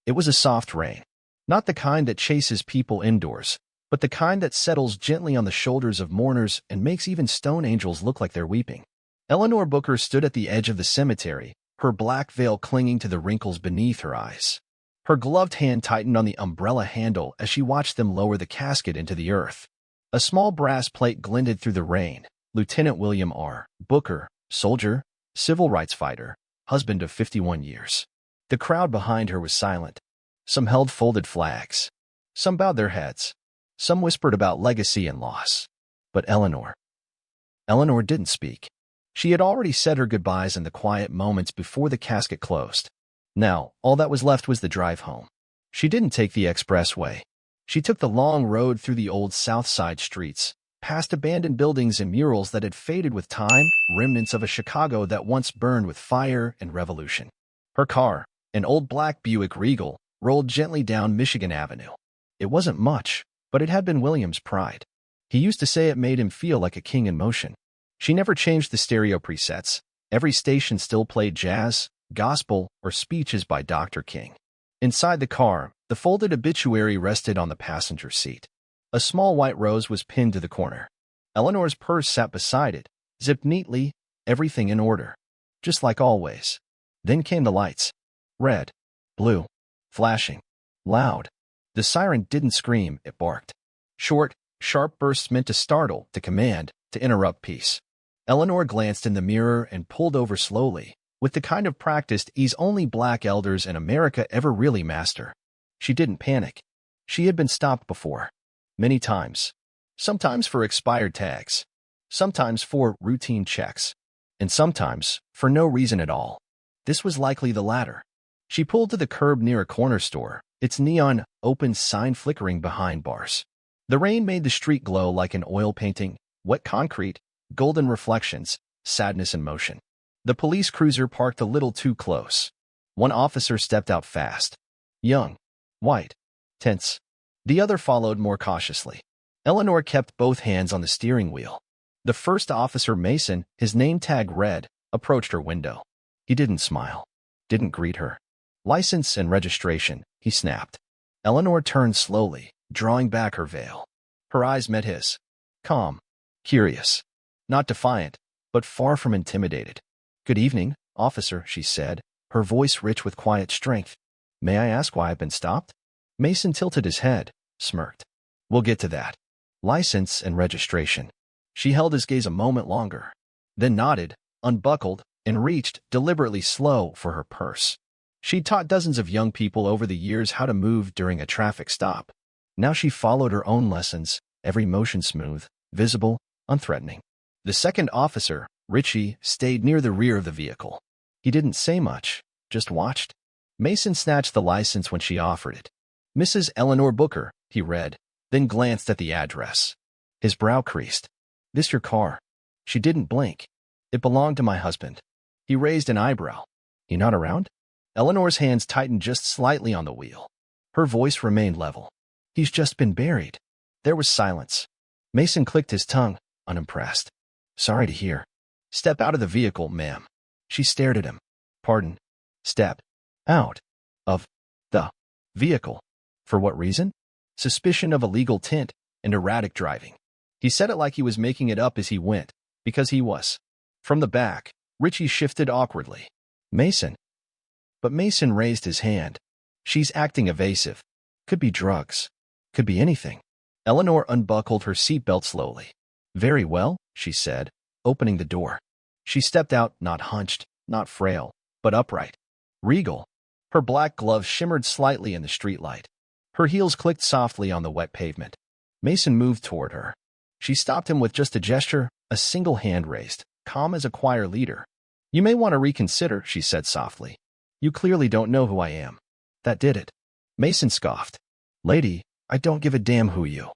It was a soft rain. Not the kind that chases people indoors, but the kind that settles gently on the shoulders of mourners and makes even stone angels look like they're weeping. Eleanor Booker stood at the edge of the cemetery, her black veil clinging to the wrinkles beneath her eyes. Her gloved hand tightened on the umbrella handle as she watched them lower the casket into the earth. A small brass plate glinted through the rain. Lieutenant William R. Booker, soldier, civil rights fighter, husband of 51 years. The crowd behind her was silent. Some held folded flags. Some bowed their heads. Some whispered about legacy and loss. But Eleanor didn't speak. She had already said her goodbyes in the quiet moments before the casket closed. Now, all that was left was the drive home. She didn't take the expressway. She took the long road through the old South Side streets, past abandoned buildings and murals that had faded with time, remnants of a Chicago that once burned with fire and revolution. Her car, an old black Buick Regal, rolled gently down Michigan Avenue. It wasn't much, but it had been William's pride. He used to say it made him feel like a king in motion. She never changed the stereo presets. Every station still played jazz, gospel, or speeches by Dr. King. Inside the car, the folded obituary rested on the passenger seat. A small white rose was pinned to the corner. Eleanor's purse sat beside it, zipped neatly, everything in order. Just like always. Then came the lights. Red, blue, flashing, loud. The siren didn't scream, it barked. Short, sharp bursts meant to startle, to command, to interrupt peace. Eleanor glanced in the mirror and pulled over slowly, with the kind of practiced ease only black elders in America ever really master. She didn't panic. She had been stopped before. Many times. Sometimes for expired tags. Sometimes for routine checks. And sometimes for no reason at all. This was likely the latter. She pulled to the curb near a corner store, its neon, open sign flickering behind bars. The rain made the street glow like an oil painting, wet concrete, golden reflections, sadness in motion. The police cruiser parked a little too close. One officer stepped out fast. Young, white, tense. The other followed more cautiously. Eleanor kept both hands on the steering wheel. The first officer, Mason, his name tag red, approached her window. He didn't smile. Didn't greet her. License and registration, he snapped. Eleanor turned slowly, drawing back her veil. Her eyes met his. Calm. Curious. Not defiant, but far from intimidated. Good evening, officer, she said, her voice rich with quiet strength. May I ask why I've been stopped? Mason tilted his head, smirked. We'll get to that. License and registration. She held his gaze a moment longer, then nodded, unbuckled, and reached, deliberately slow, for her purse. She'd taught dozens of young people over the years how to move during a traffic stop. Now she followed her own lessons, every motion smooth, visible, unthreatening. The second officer, Richie, stayed near the rear of the vehicle. He didn't say much, just watched. Mason snatched the license when she offered it. Mrs. Eleanor Booker, he read, then glanced at the address. His brow creased. This your car? She didn't blink. It belonged to my husband. He raised an eyebrow. He not around? Eleanor's hands tightened just slightly on the wheel. Her voice remained level. He's just been buried. There was silence. Mason clicked his tongue, unimpressed. Sorry to hear. Step out of the vehicle, ma'am. She stared at him. Pardon. Step. Out. Of. The. Vehicle. For what reason? Suspicion of illegal tint and erratic driving. He said it like he was making it up as he went, because he was. From the back, Richie shifted awkwardly. Mason. But Mason raised his hand. She's acting evasive. Could be drugs. Could be anything. Eleanor unbuckled her seatbelt slowly. Very well, she said, opening the door. She stepped out, not hunched, not frail, but upright. Regal. Her black gloves shimmered slightly in the streetlight. Her heels clicked softly on the wet pavement. Mason moved toward her. She stopped him with just a gesture, a single hand raised, calm as a choir leader. You may want to reconsider, she said softly. You clearly don't know who I am. That did it. Mason scoffed. Lady, I don't give a damn who you.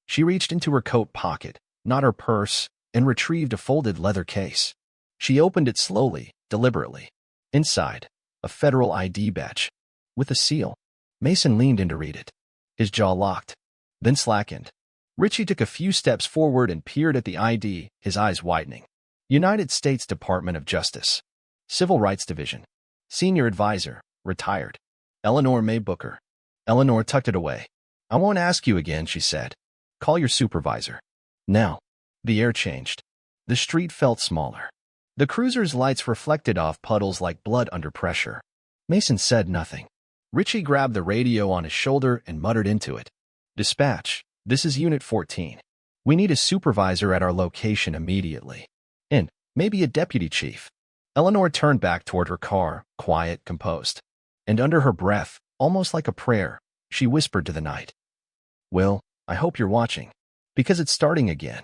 She reached into her coat pocket, not her purse, and retrieved a folded leather case. She opened it slowly, deliberately. Inside, a federal ID badge. With a seal. Mason leaned in to read it. His jaw locked, then slackened. Richie took a few steps forward and peered at the ID, his eyes widening. United States Department of Justice. Civil Rights Division. Senior Advisor, retired. Eleanor May Booker. Eleanor tucked it away. I won't ask you again, she said. Call your supervisor. Now. The air changed. The street felt smaller. The cruiser's lights reflected off puddles like blood under pressure. Mason said nothing. Richie grabbed the radio on his shoulder and muttered into it. Dispatch, this is Unit 14. We need a supervisor at our location immediately. And maybe a deputy chief. Eleanor turned back toward her car, quiet, composed. And under her breath, almost like a prayer, she whispered to the night. Will, I hope you're watching. Because it's starting again.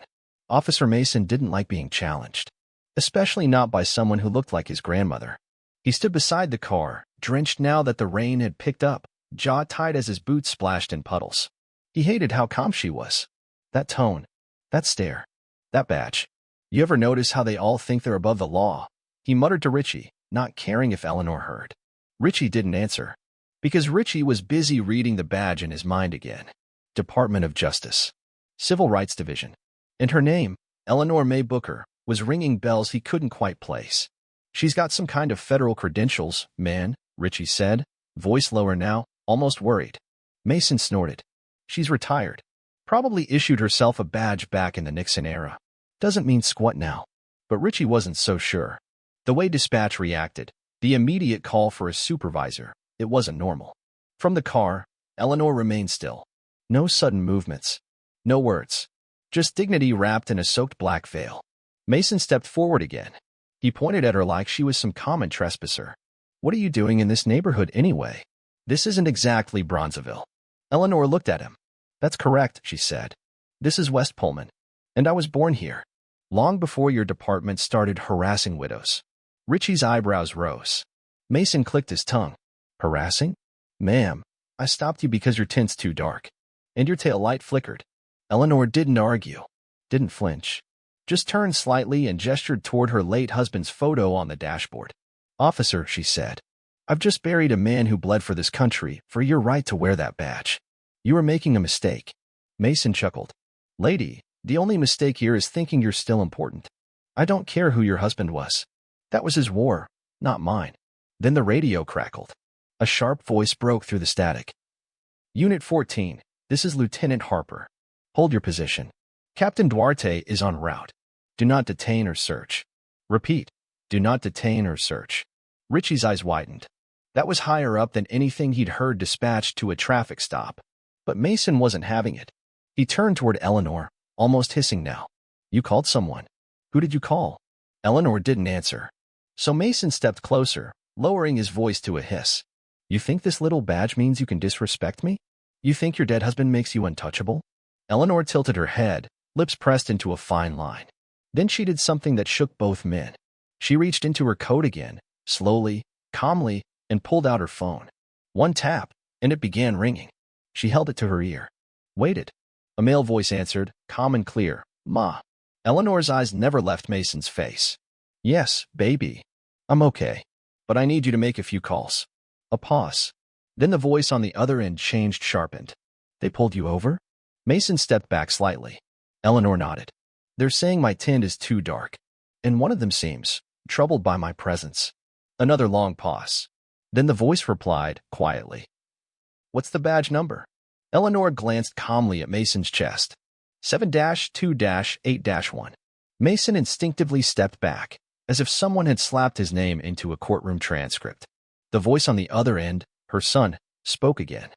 Officer Mason didn't like being challenged. Especially not by someone who looked like his grandmother. He stood beside the car, drenched now that the rain had picked up, jaw tight as his boots splashed in puddles. He hated how calm she was. That tone, that stare, that badge. You ever notice how they all think they're above the law? He muttered to Richie, not caring if Eleanor heard. Richie didn't answer. Because Richie was busy reading the badge in his mind again. Department of Justice. Civil Rights Division. And her name, Eleanor May Booker, was ringing bells he couldn't quite place. She's got some kind of federal credentials, man, Richie said, voice lower now, almost worried. Mason snorted. She's retired. Probably issued herself a badge back in the Nixon era. Doesn't mean squat now. But Richie wasn't so sure. The way dispatch reacted, the immediate call for a supervisor, it wasn't normal. From the car, Eleanor remained still. No sudden movements. No words. Just dignity wrapped in a soaked black veil. Mason stepped forward again. He pointed at her like she was some common trespasser. What are you doing in this neighborhood anyway? This isn't exactly Bronzeville. Eleanor looked at him. That's correct, she said. This is West Pullman. And I was born here. Long before your department started harassing widows. Richie's eyebrows rose. Mason clicked his tongue. Harassing? Ma'am, I stopped you because your tint's too dark. And your tail light flickered. Eleanor didn't argue. Didn't flinch. Just turned slightly and gestured toward her late husband's photo on the dashboard. Officer, she said. I've just buried a man who bled for this country for your right to wear that badge. You are making a mistake. Mason chuckled. Lady, the only mistake here is thinking you're still important. I don't care who your husband was. That was his war, not mine. Then the radio crackled. A sharp voice broke through the static. Unit 14, this is Lieutenant Harper. Hold your position. Captain Duarte is en route. Do not detain or search. Repeat, do not detain or search. Richie's eyes widened. That was higher up than anything he'd heard dispatched to a traffic stop. But Mason wasn't having it. He turned toward Eleanor, almost hissing now. You called someone. Who did you call? Eleanor didn't answer. So Mason stepped closer, lowering his voice to a hiss. You think this little badge means you can disrespect me? You think your dead husband makes you untouchable? Eleanor tilted her head, lips pressed into a fine line. Then she did something that shook both men. She reached into her coat again, slowly, calmly, and pulled out her phone. One tap, and it began ringing. She held it to her ear. Waited. A male voice answered, calm and clear. Ma. Eleanor's eyes never left Mason's face. Yes, baby. I'm okay. But I need you to make a few calls. A pause. Then the voice on the other end changed, sharpened. They pulled you over? Mason stepped back slightly. Eleanor nodded. They're saying my tint is too dark. And one of them seems troubled by my presence. Another long pause. Then the voice replied, quietly. What's the badge number? Eleanor glanced calmly at Mason's chest. 7-2-8-1. Mason instinctively stepped back, as if someone had slapped his name into a courtroom transcript. The voice on the other end, her son, spoke again.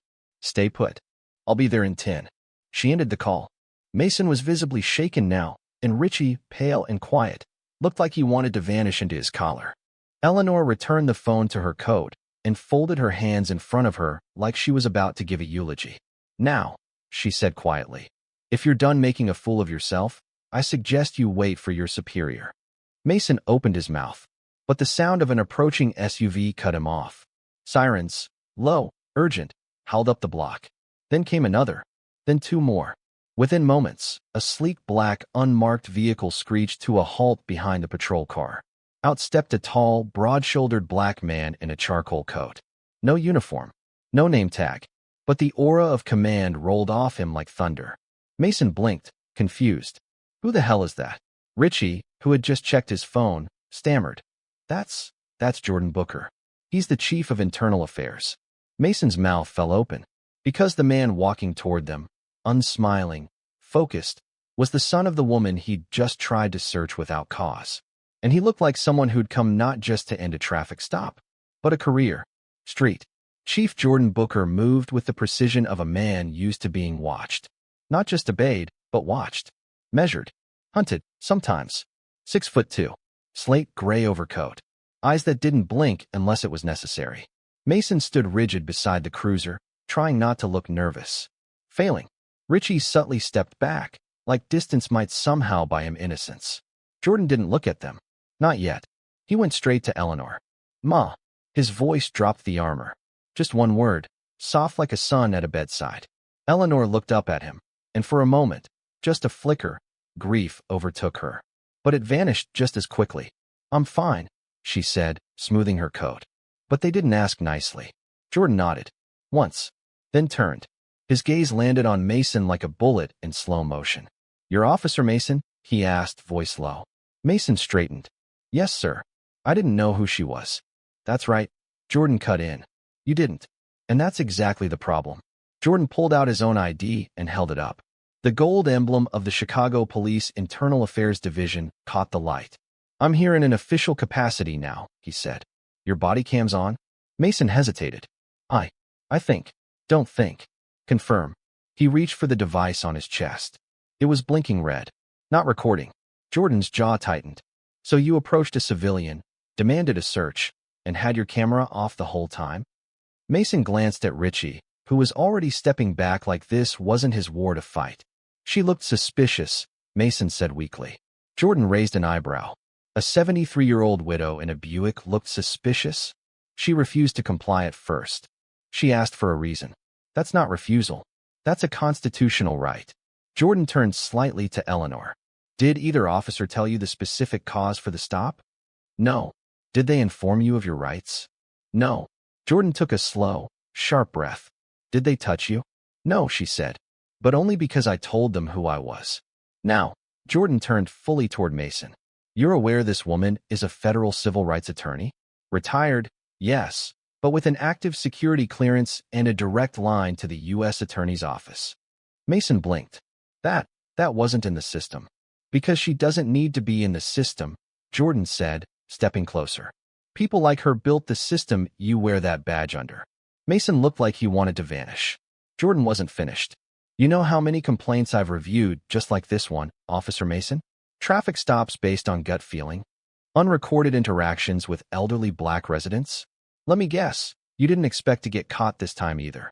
Stay put. I'll be there in 10. She ended the call. Mason was visibly shaken now, and Richie, pale and quiet, looked like he wanted to vanish into his collar. Eleanor returned the phone to her coat and folded her hands in front of her like she was about to give a eulogy. Now, she said quietly, if you're done making a fool of yourself, I suggest you wait for your superior. Mason opened his mouth, but the sound of an approaching SUV cut him off. Sirens, low, urgent, howled up the block. Then came another, then two more. Within moments, a sleek black, unmarked vehicle screeched to a halt behind the patrol car. Out stepped a tall, broad-shouldered black man in a charcoal coat. No uniform, no name tag, but the aura of command rolled off him like thunder. Mason blinked, confused. Who the hell is that? Richie, who had just checked his phone, stammered. That's Jordan Booker. He's the chief of internal affairs. Mason's mouth fell open, because the man walking toward them, unsmiling, focused, was the son of the woman he'd just tried to search without cause. And he looked like someone who'd come not just to end a traffic stop, but a career. Street. Chief Jordan Booker moved with the precision of a man used to being watched. Not just obeyed, but watched. Measured. Hunted, sometimes. 6'2". Slate gray overcoat. Eyes that didn't blink unless it was necessary. Mason stood rigid beside the cruiser, trying not to look nervous. Failing. Richie subtly stepped back, like distance might somehow buy him innocence. Jordan didn't look at them. Not yet. He went straight to Eleanor. Ma. His voice dropped the armor. Just one word, soft like a sun at a bedside. Eleanor looked up at him, and for a moment, just a flicker, grief overtook her. But it vanished just as quickly. I'm fine, she said, smoothing her coat. But they didn't ask nicely. Jordan nodded. Once. Then turned. His gaze landed on Mason like a bullet in slow motion. You're Officer Mason? He asked, voice low. Mason straightened. Yes, sir. I didn't know who she was. That's right. Jordan cut in. You didn't. And that's exactly the problem. Jordan pulled out his own ID and held it up. The gold emblem of the Chicago Police Internal Affairs Division caught the light. I'm here in an official capacity now, he said. Your body cam's on? Mason hesitated. I think. Don't think. Confirm. He reached for the device on his chest. It was blinking red. Not recording. Jordan's jaw tightened. So you approached a civilian, demanded a search, and had your camera off the whole time? Mason glanced at Richie, who was already stepping back like this wasn't his war to fight. She looked suspicious, Mason said weakly. Jordan raised an eyebrow. A 73-year-old widow in a Buick looked suspicious? She refused to comply at first. She asked for a reason. That's not refusal. That's a constitutional right. Jordan turned slightly to Eleanor. Did either officer tell you the specific cause for the stop? No. Did they inform you of your rights? No. Jordan took a slow, sharp breath. Did they touch you? No, she said. But only because I told them who I was. Now, Jordan turned fully toward Mason. You're aware this woman is a federal civil rights attorney? Retired, yes, but with an active security clearance and a direct line to the U.S. Attorney's Office. Mason blinked. That wasn't in the system. Because she doesn't need to be in the system, Jordan said, stepping closer. People like her built the system you wear that badge under. Mason looked like he wanted to vanish. Jordan wasn't finished. You know how many complaints I've reviewed just like this one, Officer Mason? Traffic stops based on gut feeling. Unrecorded interactions with elderly black residents. Let me guess, you didn't expect to get caught this time either.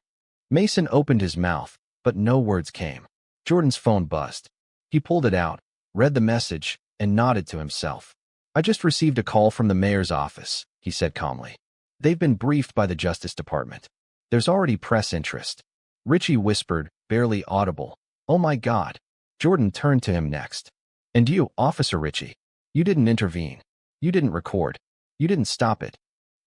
Mason opened his mouth, but no words came. Jordan's phone buzzed. He pulled it out, read the message, and nodded to himself. I just received a call from the mayor's office, he said calmly. They've been briefed by the Justice Department. There's already press interest. Richie whispered, barely audible. Oh my God. Jordan turned to him next. And you, Officer Richie. You didn't intervene. You didn't record. You didn't stop it.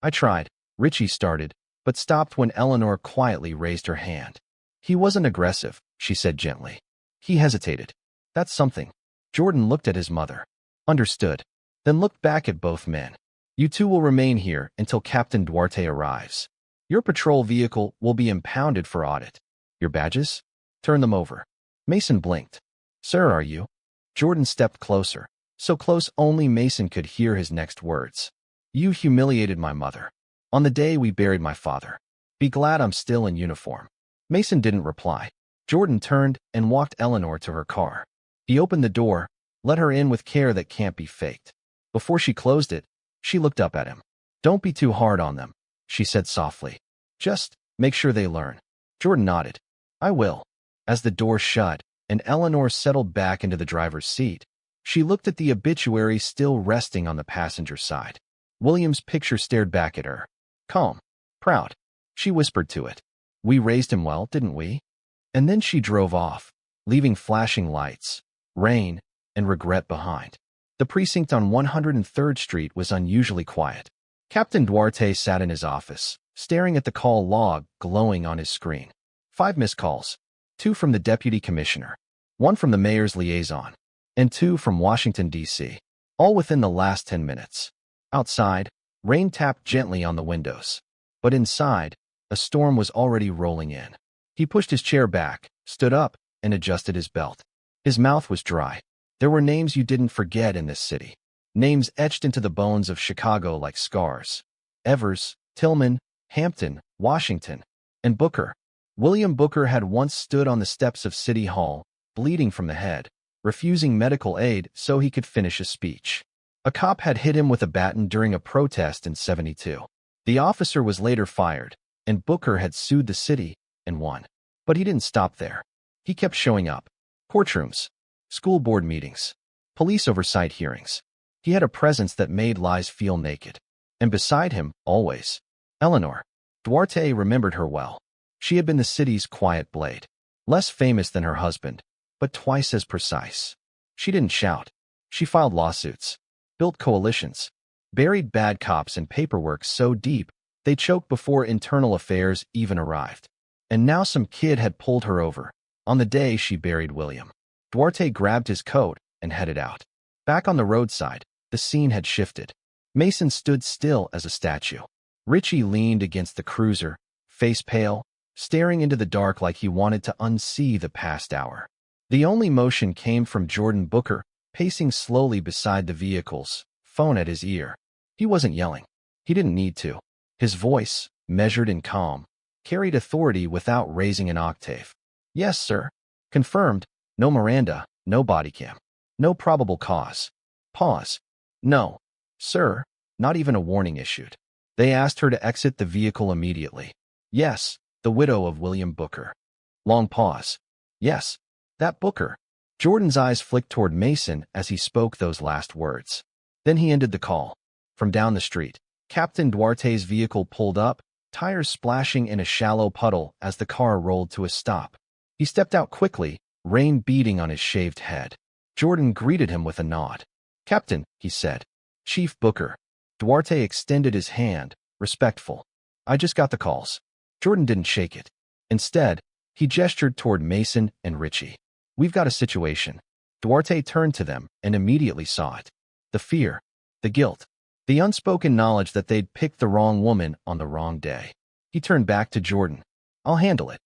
I tried. Richie started, but stopped when Eleanor quietly raised her hand. He wasn't aggressive, she said gently. He hesitated. That's something. Jordan looked at his mother. Understood. Then looked back at both men. You two will remain here until Captain Duarte arrives. Your patrol vehicle will be impounded for audit. Your badges? Turn them over. Mason blinked. Sir, are you? Jordan stepped closer, so close only Mason could hear his next words. You humiliated my mother. On the day we buried my father. Be glad I'm still in uniform. Mason didn't reply. Jordan turned and walked Eleanor to her car. He opened the door, let her in with care that can't be faked. Before she closed it, she looked up at him. Don't be too hard on them, she said softly. Just make sure they learn. Jordan nodded. I will. As the door shut and Eleanor settled back into the driver's seat, she looked at the obituary still resting on the passenger side. William's picture stared back at her. Calm. Proud. She whispered to it. We raised him well, didn't we? And then she drove off, leaving flashing lights, rain, and regret behind. The precinct on 103rd Street was unusually quiet. Captain Duarte sat in his office, staring at the call log glowing on his screen. 5 missed calls. 2 from the deputy commissioner, 1 from the mayor's liaison, and 2 from Washington, D.C., all within the last 10 minutes. Outside, rain tapped gently on the windows. But inside, A storm was already rolling in. He pushed his chair back, stood up, and adjusted his belt. His mouth was dry. There were names you didn't forget in this city. Names etched into the bones of Chicago like scars. Evers, Tillman, Hampton, Washington, and Booker. William Booker had once stood on the steps of City Hall, bleeding from the head, refusing medical aid so he could finish his speech. A cop had hit him with a baton during a protest in '72. The officer was later fired, and Booker had sued the city and won. But he didn't stop there. He kept showing up. Courtrooms, school board meetings, police oversight hearings. He had a presence that made lies feel naked. And beside him, always, Eleanor. Duarte remembered her well. She had been the city's quiet blade. Less famous than her husband, but twice as precise. She didn't shout. She filed lawsuits, built coalitions, buried bad cops in paperwork so deep they choked before internal affairs even arrived. And now some kid had pulled her over, on the day she buried William. Duarte grabbed his coat and headed out. Back on the roadside, the scene had shifted. Mason stood still as a statue. Richie leaned against the cruiser, face pale, staring into the dark like he wanted to unsee the past hour. The only motion came from Jordan Booker, pacing slowly beside the vehicles, phone at his ear. He wasn't yelling. He didn't need to. His voice, measured and calm, carried authority without raising an octave. Yes, sir. Confirmed. No Miranda, no body cam. No probable cause. Pause. No. Sir. Not even a warning issued. They asked her to exit the vehicle immediately. Yes, the widow of William Booker. Long pause. Yes, that Booker. Jordan's eyes flicked toward Mason as he spoke those last words. Then he ended the call. From down the street, Captain Duarte's vehicle pulled up, tires splashing in a shallow puddle as the car rolled to a stop. He stepped out quickly, rain beating on his shaved head. Jordan greeted him with a nod. Captain, he said. Chief Booker. Duarte extended his hand, respectful. I just got the calls. Jordan didn't shake it. Instead, he gestured toward Mason and Richie. We've got a situation. Duarte turned to them and immediately saw it. The fear, the guilt, the unspoken knowledge that they'd picked the wrong woman on the wrong day. He turned back to Jordan. I'll handle it.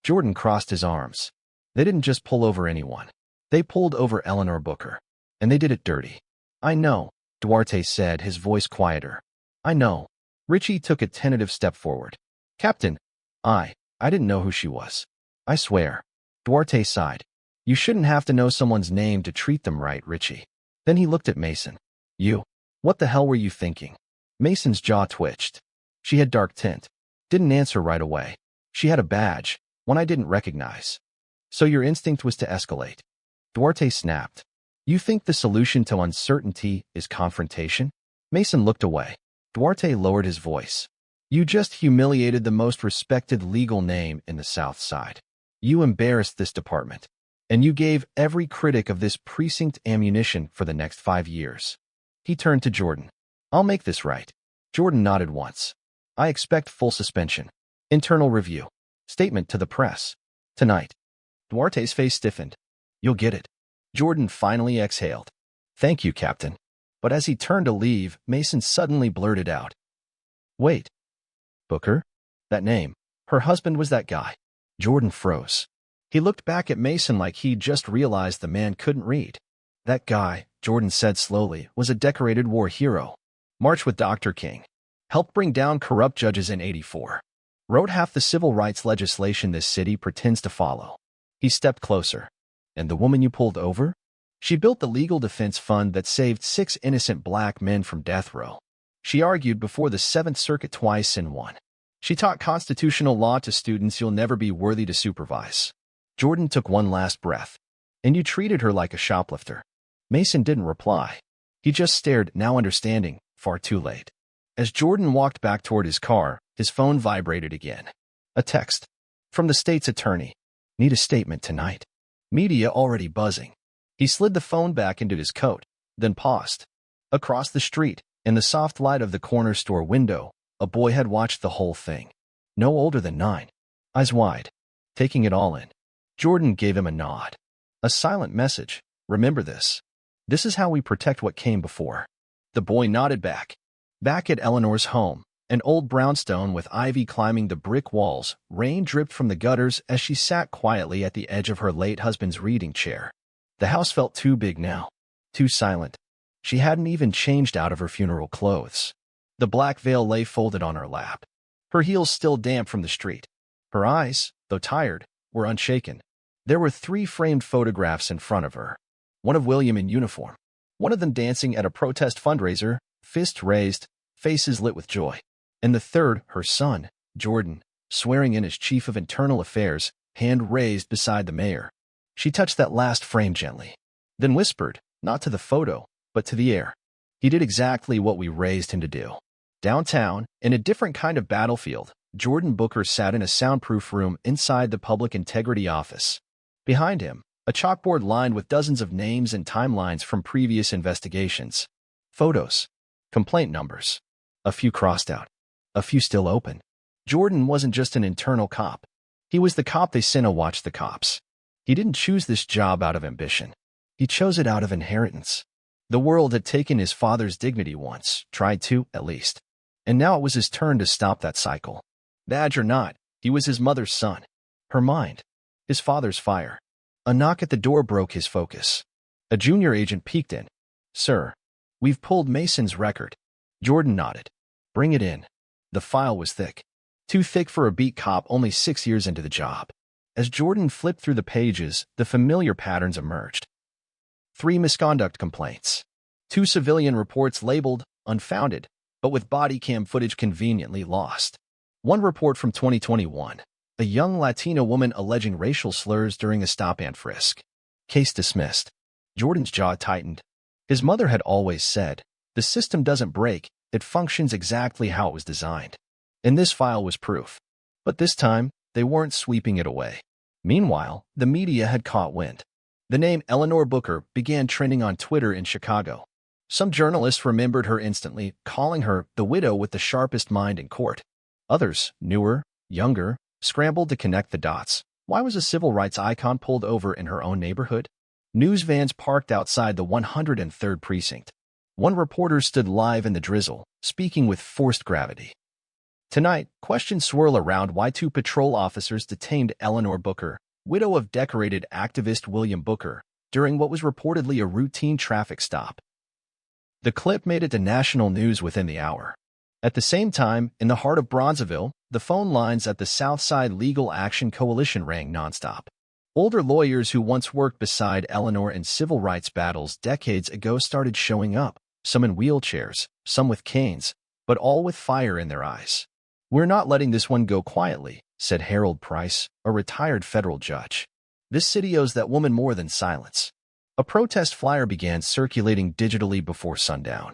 Jordan crossed his arms. They didn't just pull over anyone. They pulled over Eleanor Booker. And they did it dirty. I know, Duarte said, his voice quieter. I know. Richie took a tentative step forward. Captain, I didn't know who she was. I swear. Duarte sighed. You shouldn't have to know someone's name to treat them right, Richie. Then he looked at Mason. You. What the hell were you thinking? Mason's jaw twitched. She had dark tint. Didn't answer right away. She had a badge, one I didn't recognize. So your instinct was to escalate. Duarte snapped. You think the solution to uncertainty is confrontation? Mason looked away. Duarte lowered his voice. You just humiliated the most respected legal name in the South Side. You embarrassed this department. And you gave every critic of this precinct ammunition for the next 5 years. He turned to Jordan. I'll make this right. Jordan nodded once. I expect full suspension. Internal review. Statement to the press. Tonight. Duarte's face stiffened. You'll get it. Jordan finally exhaled. Thank you, Captain. But as he turned to leave, Mason suddenly blurted out. Wait. Booker? That name. Her husband was that guy. Jordan froze. He looked back at Mason like he'd just realized the man couldn't read. That guy, Jordan said slowly, was a decorated war hero. Marched with Dr. King. Helped bring down corrupt judges in '84. Wrote half the civil rights legislation this city pretends to follow. He stepped closer. And the woman you pulled over? She built the legal defense fund that saved 6 innocent black men from death row. She argued before the 7th Circuit twice and won. She taught constitutional law to students you'll never be worthy to supervise. Jordan took one last breath. And you treated her like a shoplifter. Mason didn't reply. He just stared, now understanding, far too late. As Jordan walked back toward his car, his phone vibrated again. A text. From the state's attorney. Need a statement tonight. Media already buzzing. He slid the phone back into his coat, then paused. Across the street, in the soft light of the corner store window, a boy had watched the whole thing. No older than 9. Eyes wide. Taking it all in. Jordan gave him a nod. A silent message. Remember this. This is how we protect what came before. The boy nodded back. Back at Eleanor's home, An old brownstone with ivy climbing the brick walls, rain dripped from the gutters as she sat quietly at the edge of her late husband's reading chair. The house felt too big now, too silent. She hadn't even changed out of her funeral clothes. The black veil lay folded on her lap, her heels still damp from the street. Her eyes, though tired, were unshaken. There were 3 framed photographs in front of her. One of William in uniform, one of them dancing at a protest fundraiser, fists raised, faces lit with joy. And the third, her son, Jordan, swearing in as Chief of Internal Affairs, hand raised beside the mayor. She touched that last frame gently, then whispered, not to the photo, but to the air. He did exactly what we raised him to do. Downtown, in a different kind of battlefield, Jordan Booker sat in a soundproof room inside the Public Integrity Office. Behind him, a chalkboard lined with dozens of names and timelines from previous investigations. Photos, complaint numbers, a few crossed out, a few still open. Jordan wasn't just an internal cop. He was the cop they sent to watch the cops. He didn't choose this job out of ambition. He chose it out of inheritance. The world had taken his father's dignity once, tried to, at least. And now it was his turn to stop that cycle. Badge or not, he was his mother's son. Her mind. His father's fire. A knock at the door broke his focus. A junior agent peeked in. "Sir, we've pulled Mason's record." Jordan nodded. "Bring it in." The file was thick. Too thick for a beat cop only 6 years into the job. As Jordan flipped through the pages, the familiar patterns emerged. 3 misconduct complaints. 2 civilian reports labeled unfounded, but with body cam footage conveniently lost. 1 report from 2021. A young Latina woman alleging racial slurs during a stop-and frisk. Case dismissed. Jordan's jaw tightened. His mother had always said, "The system doesn't break, it functions exactly how it was designed." And this file was proof. But this time, they weren't sweeping it away. Meanwhile, the media had caught wind. The name Eleanor Booker began trending on Twitter in Chicago. Some journalists remembered her instantly, calling her the widow with the sharpest mind in court. Others, newer, younger, scrambled to connect the dots. Why was a civil rights icon pulled over in her own neighborhood? News vans parked outside the 103rd precinct. One reporter stood live in the drizzle, speaking with forced gravity. Tonight, questions swirl around why 2 patrol officers detained Eleanor Booker, widow of decorated activist William Booker, during what was reportedly a routine traffic stop. The clip made it to national news within the hour. At the same time, in the heart of Bronzeville, the phone lines at the Southside Legal Action Coalition rang nonstop. Older lawyers who once worked beside Eleanor in civil rights battles decades ago started showing up, some in wheelchairs, some with canes, but all with fire in their eyes. "We're not letting this one go quietly," said Harold Price, a retired federal judge. "This city owes that woman more than silence." A protest flyer began circulating digitally before sundown.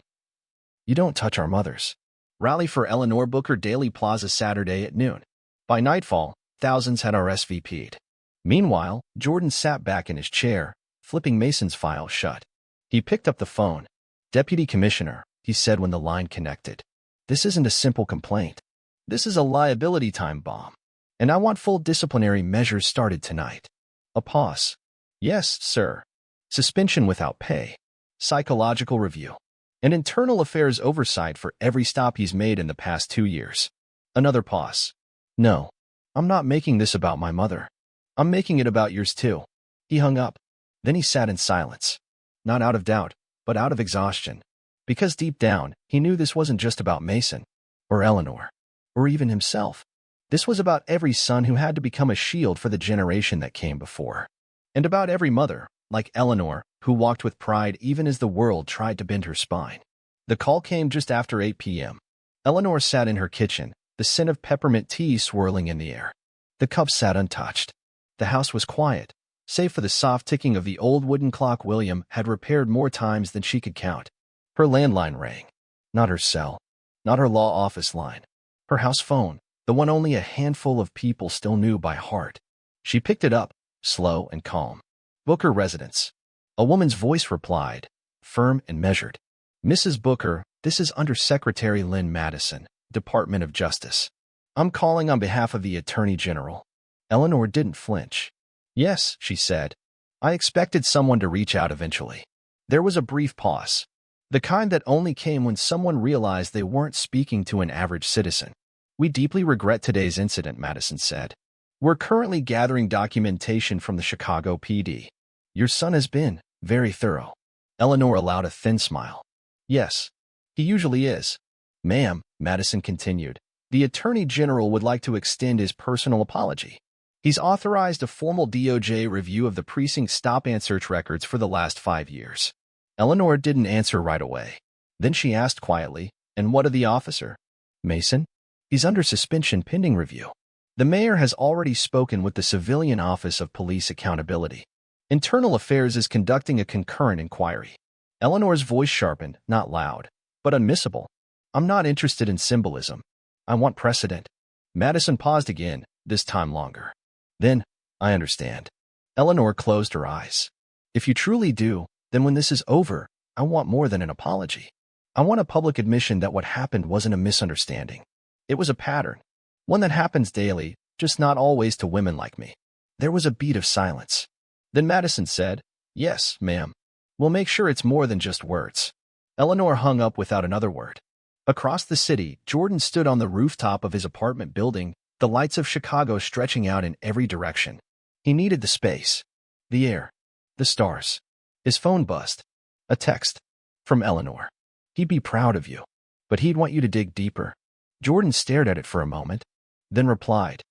"You don't touch our mothers." Rally for Eleanor Booker Daily Plaza Saturday at noon. By nightfall, thousands had RSVP'd. Meanwhile, Jordan sat back in his chair, flipping Mason's file shut. He picked up the phone. "Deputy Commissioner," he said when the line connected. "This isn't a simple complaint. This is a liability time bomb. And I want full disciplinary measures started tonight." A pause. "Yes, sir. Suspension without pay. Psychological review. And internal affairs oversight for every stop he's made in the past 2 years." Another pause. "No, I'm not making this about my mother. I'm making it about yours too." He hung up. Then he sat in silence. Not out of doubt, but out of exhaustion. Because deep down, he knew this wasn't just about Mason, or Eleanor, or even himself. This was about every son who had to become a shield for the generation that came before. And about every mother, like Eleanor, who walked with pride even as the world tried to bend her spine. The call came just after 8 p.m. Eleanor sat in her kitchen, the scent of peppermint tea swirling in the air. The cup sat untouched. The house was quiet, save for the soft ticking of the old wooden clock William had repaired more times than she could count. Her landline rang. Not her cell, not her law office line. Her house phone, the one only a handful of people still knew by heart. She picked it up, slow and calm. "Booker residence." A woman's voice replied, firm and measured. "Mrs. Booker, this is Undersecretary Lynn Madison, Department of Justice. I'm calling on behalf of the Attorney General." Eleanor didn't flinch. "Yes," she said. "I expected someone to reach out eventually." There was a brief pause. The kind that only came when someone realized they weren't speaking to an average citizen. "We deeply regret today's incident," Madison said. "We're currently gathering documentation from the Chicago PD. Your son has been very thorough." Eleanor allowed a thin smile. "Yes, he usually is." "Ma'am," Madison continued, "the Attorney General would like to extend his personal apology. He's authorized a formal DOJ review of the precinct's stop and search records for the last 5 years. Eleanor didn't answer right away. Then she asked quietly, "And what of the officer?" "Mason? He's under suspension pending review. The mayor has already spoken with the Civilian Office of Police Accountability. Internal Affairs is conducting a concurrent inquiry." Eleanor's voice sharpened, not loud, but unmissable. "I'm not interested in symbolism. I want precedent." Madison paused again, this time longer. "Then, I understand." Eleanor closed her eyes. "If you truly do, then when this is over, I want more than an apology. I want a public admission that what happened wasn't a misunderstanding. It was a pattern. One that happens daily, just not always to women like me." There was a beat of silence. Then Madison said, "Yes, ma'am. We'll make sure it's more than just words." Eleanor hung up without another word. Across the city, Jordan stood on the rooftop of his apartment building, the lights of Chicago stretching out in every direction. He needed the space, the air, the stars. His phone buzzed. A text. From Eleanor. "He'd be proud of you, but he'd want you to dig deeper." Jordan stared at it for a moment, then replied,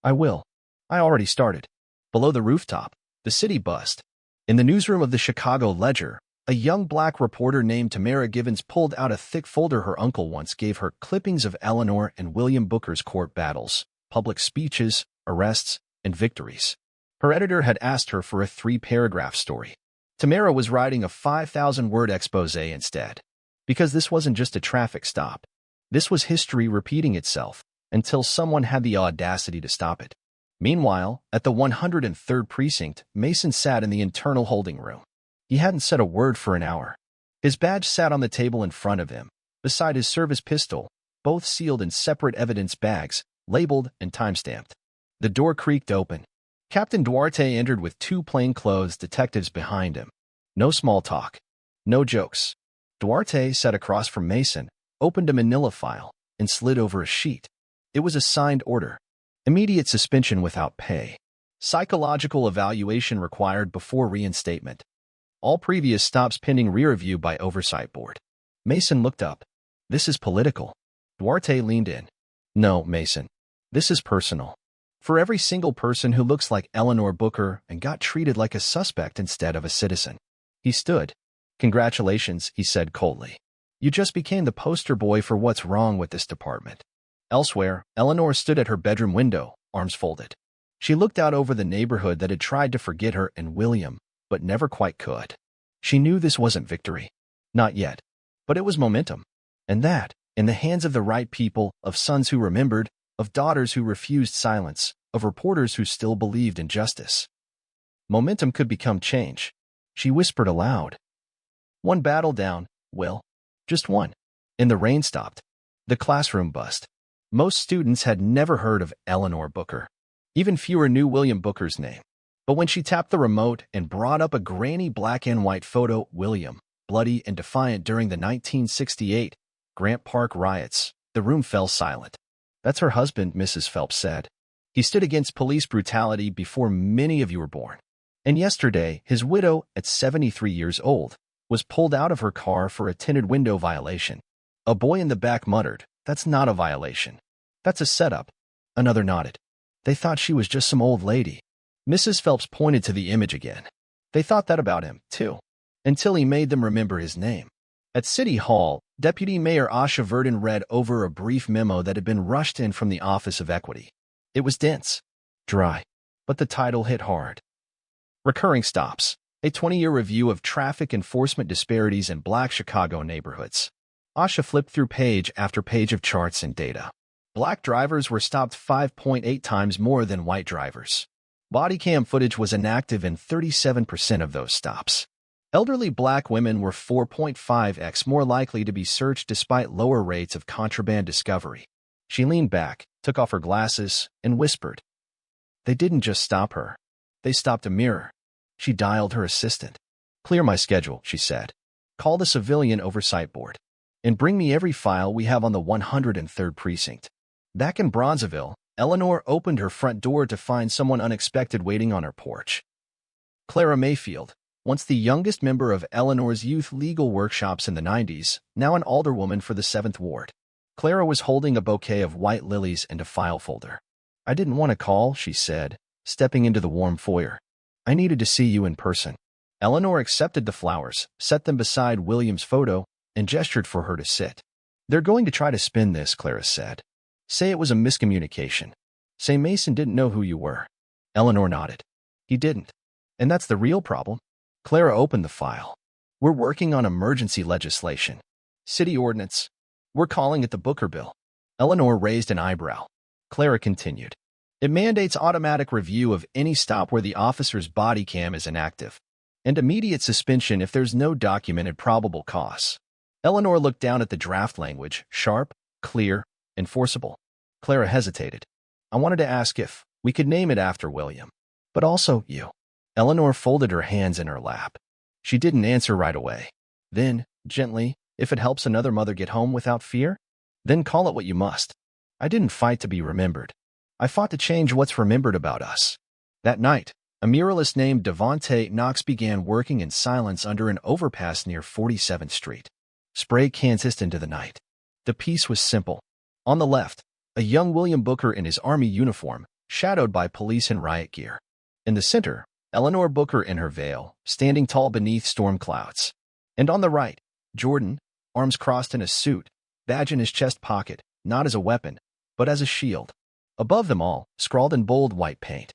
"I will. I already started." Below the rooftop, the city buzzed. In the newsroom of the Chicago Ledger, a young black reporter named Tamara Givens pulled out a thick folder her uncle once gave her, clippings of Eleanor and William Booker's court battles, public speeches, arrests, and victories. Her editor had asked her for a 3-paragraph story. Tamara was writing a 5,000-word expose instead. Because this wasn't just a traffic stop. This was history repeating itself, until someone had the audacity to stop it. Meanwhile, at the 103rd Precinct, Mason sat in the internal holding room. He hadn't said a word for an hour. His badge sat on the table in front of him, beside his service pistol, both sealed in separate evidence bags, labeled and time-stamped. The door creaked open. Captain Duarte entered with 2 plainclothes detectives behind him. No small talk. No jokes. Duarte sat across from Mason, opened a manila file, and slid over a sheet. It was a signed order. Immediate suspension without pay. Psychological evaluation required before reinstatement. All previous stops pending re-review by Oversight Board. Mason looked up. "This is political." Duarte leaned in. "No, Mason. This is personal. For every single person who looks like Eleanor Booker and got treated like a suspect instead of a citizen." He stood. "Congratulations," he said coldly. "You just became the poster boy for what's wrong with this department." Elsewhere, Eleanor stood at her bedroom window, arms folded. She looked out over the neighborhood that had tried to forget her and William, but never quite could. She knew this wasn't victory. Not yet. But it was momentum. And that, in the hands of the right people, of sons who remembered, of daughters who refused silence, of reporters who still believed in justice. Momentum could become change. She whispered aloud. One battle down, Will. Just one. And the rain stopped. The classroom buzzed. Most students had never heard of Eleanor Booker. Even fewer knew William Booker's name. But when she tapped the remote and brought up a grainy black and white photo, William, bloody and defiant during the 1968 Grant Park riots, the room fell silent. "That's her husband," Mrs. Phelps said. "He stood against police brutality before many of you were born. And yesterday, his widow, at 73 years old, was pulled out of her car for a tinted window violation." A boy in the back muttered, "That's not a violation. That's a setup." Another nodded. "They thought she was just some old lady." Mrs. Phelps pointed to the image again. "They thought that about him, too, until he made them remember his name." At City Hall, Deputy Mayor Asha Verdon read over a brief memo that had been rushed in from the Office of Equity. It was dense, dry, but the title hit hard. Recurring Stops, a 20-year review of traffic enforcement disparities in Black Chicago neighborhoods. Asha flipped through page after page of charts and data. Black drivers were stopped 5.8 times more than white drivers. Body cam footage was inactive in 37% of those stops. Elderly Black women were 4.5x more likely to be searched despite lower rates of contraband discovery. She leaned back, took off her glasses, and whispered. They didn't just stop her. They stopped a mirror. She dialed her assistant. "Clear my schedule," she said. Call the Civilian Oversight Board. And bring me every file we have on the 103rd Precinct. Back in Bronzeville, Eleanor opened her front door to find someone unexpected waiting on her porch. Clara Mayfield, once the youngest member of Eleanor's youth legal workshops in the 90s, now an alderwoman for the 7th Ward. Clara was holding a bouquet of white lilies and a file folder. "I didn't want to call," she said, stepping into the warm foyer. "I needed to see you in person." Eleanor accepted the flowers, set them beside William's photo, and gestured for her to sit. "They're going to try to spin this," Clara said. "Say it was a miscommunication. Say Mason didn't know who you were." Eleanor nodded. "He didn't. And that's the real problem." Clara opened the file. "We're working on emergency legislation. City ordinance. We're calling it the Booker Bill." Eleanor raised an eyebrow. Clara continued. "It mandates automatic review of any stop where the officer's body cam is inactive, and immediate suspension if there's no documented probable cause." Eleanor looked down at the draft language, sharp, clear, enforceable. Clara hesitated. "I wanted to ask if we could name it after William, but also you." Eleanor folded her hands in her lap. She didn't answer right away. Then, gently, "If it helps another mother get home without fear, then call it what you must. I didn't fight to be remembered. I fought to change what's remembered about us." That night, a muralist named Devontae Knox began working in silence under an overpass near 47th Street. Spray cans hissed into the night. The piece was simple. On the left, a young William Booker in his army uniform, shadowed by police in riot gear. In the center, Eleanor Booker in her veil, standing tall beneath storm clouds. And on the right, Jordan, arms crossed in a suit, badge in his chest pocket, not as a weapon, but as a shield. Above them all, scrawled in bold white paint.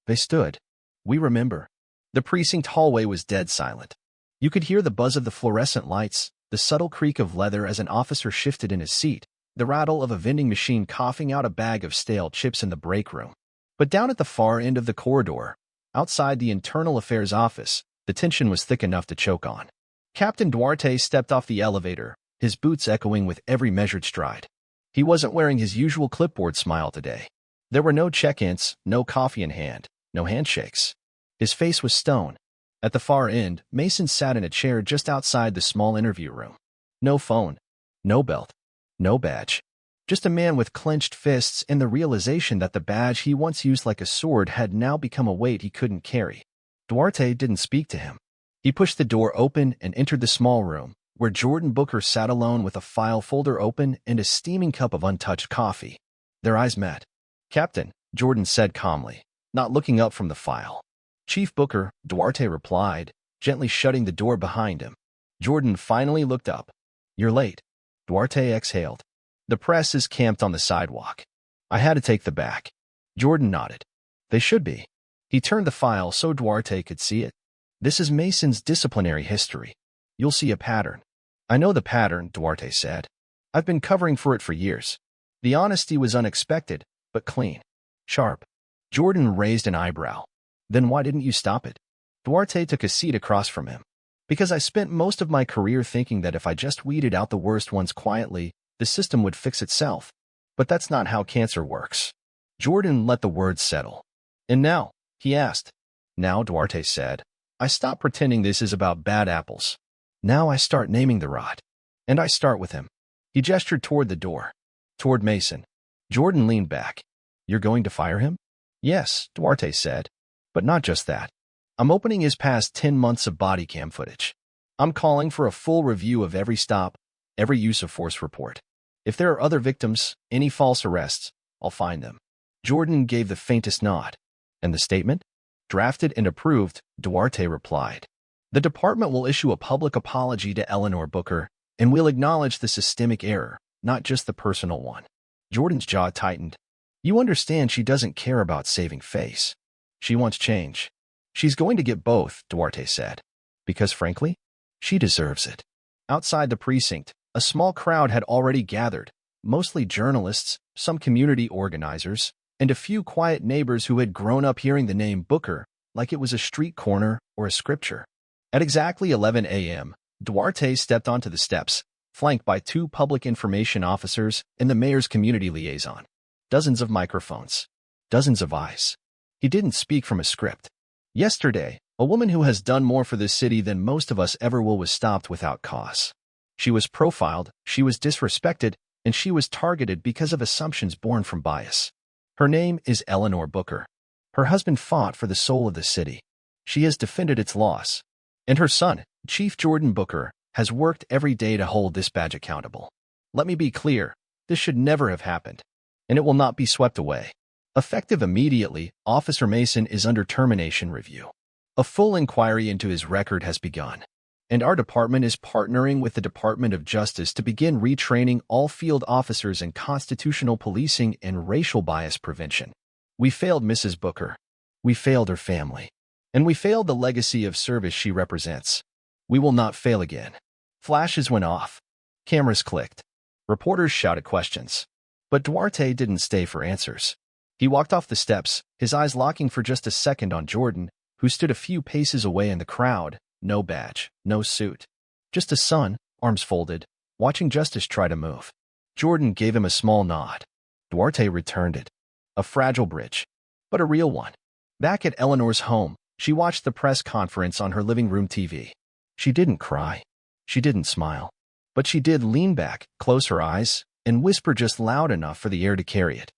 They stood. "We remember." The precinct hallway was dead silent. You could hear the buzz of the fluorescent lights, the subtle creak of leather as an officer shifted in his seat, the rattle of a vending machine coughing out a bag of stale chips in the break room. But down at the far end of the corridor, outside the Internal Affairs office, the tension was thick enough to choke on. Captain Duarte stepped off the elevator, his boots echoing with every measured stride. He wasn't wearing his usual clipboard smile today. There were no check-ins, no coffee in hand, no handshakes. His face was stone. At the far end, Mason sat in a chair just outside the small interview room. No phone, no belt, no badge. Just a man with clenched fists and the realization that the badge he once used like a sword had now become a weight he couldn't carry. Duarte didn't speak to him. He pushed the door open and entered the small room, where Jordan Booker sat alone with a file folder open and a steaming cup of untouched coffee. Their eyes met. "Captain," Jordan said calmly, not looking up from the file. "Chief Booker," Duarte replied, gently shutting the door behind him. Jordan finally looked up. "You're late." Duarte exhaled. "The press is camped on the sidewalk. I had to take the back." Jordan nodded. "They should be." He turned the file so Duarte could see it. "This is Mason's disciplinary history. You'll see a pattern." "I know the pattern," Duarte said. "I've been covering for it for years." The honesty was unexpected, but clean. Sharp. Jordan raised an eyebrow. "Then why didn't you stop it?" Duarte took a seat across from him. "Because I spent most of my career thinking that if I just weeded out the worst ones quietly, the system would fix itself. But that's not how cancer works." Jordan let the words settle. "And now?" he asked. "Now," Duarte said, "I stop pretending this is about bad apples. Now I start naming the rot. And I start with him." He gestured toward the door. Toward Mason. Jordan leaned back. "You're going to fire him?" "Yes," Duarte said. "But not just that. I'm opening his past 10 months of body cam footage. I'm calling for a full review of every stop, every use of force report. If there are other victims, any false arrests, I'll find them." Jordan gave the faintest nod. "And the statement?" "Drafted and approved," Duarte replied. "The department will issue a public apology to Eleanor Booker, and we'll acknowledge the systemic error, not just the personal one." Jordan's jaw tightened. "You understand she doesn't care about saving face. She wants change." "She's going to get both," Duarte said. "Because, frankly, she deserves it." Outside the precinct, a small crowd had already gathered, mostly journalists, some community organizers, and a few quiet neighbors who had grown up hearing the name Booker like it was a street corner or a scripture. At exactly 11 a.m., Duarte stepped onto the steps, flanked by 2 public information officers and the mayor's community liaison. Dozens of microphones. Dozens of eyes. He didn't speak from a script. Yesterday, A woman who has done more for this city than most of us ever will was stopped without cause. She was profiled, she was disrespected, and she was targeted because of assumptions born from bias. Her name is Eleanor Booker. Her husband fought for the soul of the city. She has defended its loss. And her son, Chief Jordan Booker, has worked every day to hold this badge accountable. Let me be clear, this should never have happened, and it will not be swept away. Effective immediately, Officer Mason is under termination review. A full inquiry into his record has begun, and our department is partnering with the Department of Justice to begin retraining all field officers in constitutional policing and racial bias prevention. We failed Mrs. Booker. We failed her family. And we failed the legacy of service she represents. We will not fail again. Flashes went off. Cameras clicked. Reporters shouted questions. But Duarte didn't stay for answers. He walked off the steps, his eyes locking for just a second on Jordan, who stood a few paces away in the crowd, no badge, no suit. Just a son, arms folded, watching Justice try to move. Jordan gave him a small nod. Duarte returned it. A fragile bridge, but a real one. Back at Eleanor's home, she watched the press conference on her living room TV. She didn't cry. She didn't smile. But she did lean back, close her eyes, and whisper just loud enough for the air to carry it.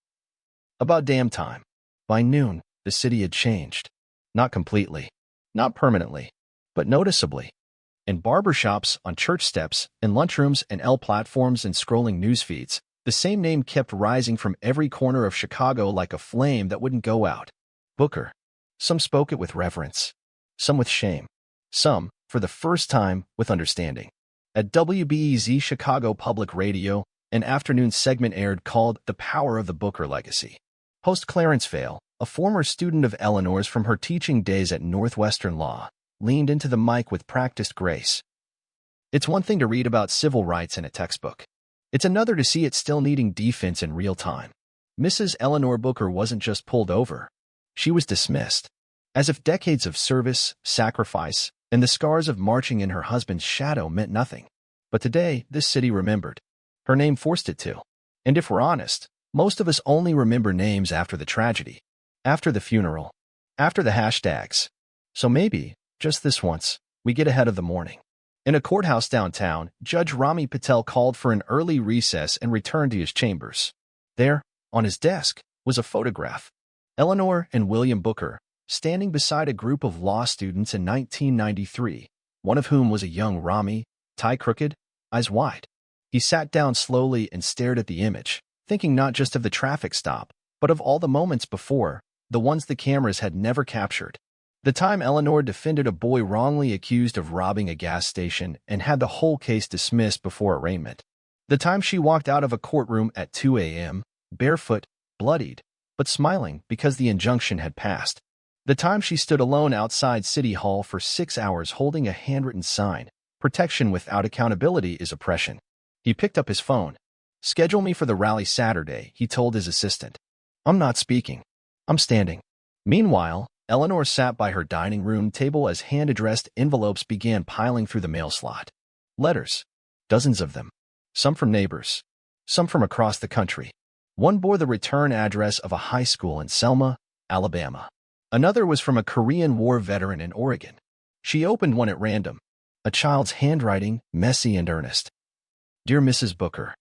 About damn time. By noon, the city had changed. Not completely, not permanently, but noticeably. In barbershops, on church steps, in lunchrooms and L platforms and scrolling news feeds, the same name kept rising from every corner of Chicago like a flame that wouldn't go out. Booker. Some spoke it with reverence. Some with shame. Some, for the first time, with understanding. At WBEZ Chicago Public Radio, an afternoon segment aired called The Power of the Booker Legacy. Host Clarence Vale, a former student of Eleanor's from her teaching days at Northwestern Law, leaned into the mic with practiced grace. It's one thing to read about civil rights in a textbook. It's another to see it still needing defense in real time. Mrs. Eleanor Booker wasn't just pulled over. She was dismissed, as if decades of service, sacrifice, and the scars of marching in her husband's shadow meant nothing. But today, this city remembered. Her name forced it to. And if we're honest, most of us only remember names after the tragedy, after the funeral, after the hashtags. So maybe, just this once, we get ahead of the morning. In a courthouse downtown, Judge Rami Patel called for an early recess and returned to his chambers. There, on his desk, was a photograph. Eleanor and William Booker, standing beside a group of law students in 1993, one of whom was a young Rami, tie crooked, eyes wide. He sat down slowly and stared at the image, thinking not just of the traffic stop, but of all the moments before, the ones the cameras had never captured. The time Eleanor defended a boy wrongly accused of robbing a gas station and had the whole case dismissed before arraignment. The time she walked out of a courtroom at 2 a.m., barefoot, bloodied, but smiling because the injunction had passed. The time she stood alone outside City Hall for 6 hours holding a handwritten sign, "Protection without accountability is oppression." He picked up his phone. "Schedule me for the rally Saturday," he told his assistant. "I'm not speaking. I'm standing." Meanwhile, Eleanor sat by her dining room table as hand-addressed envelopes began piling through the mail slot. Letters. Dozens of them. Some from neighbors. Some from across the country. One bore the return address of a high school in Selma, Alabama. Another was from a Korean War veteran in Oregon. She opened one at random. A child's handwriting, messy and earnest. "Dear Mrs. Booker,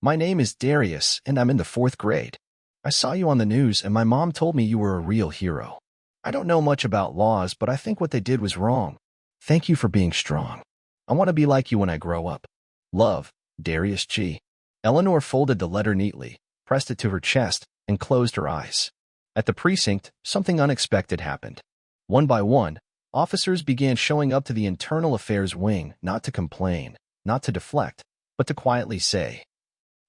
my name is Darius, and I'm in the 4th grade. I saw you on the news, and my mom told me you were a real hero. I don't know much about laws, but I think what they did was wrong. Thank you for being strong. I want to be like you when I grow up. Love, Darius G." Eleanor folded the letter neatly, pressed it to her chest, and closed her eyes. At the precinct, something unexpected happened. One by one, officers began showing up to the Internal Affairs wing, not to complain, not to deflect, but to quietly say,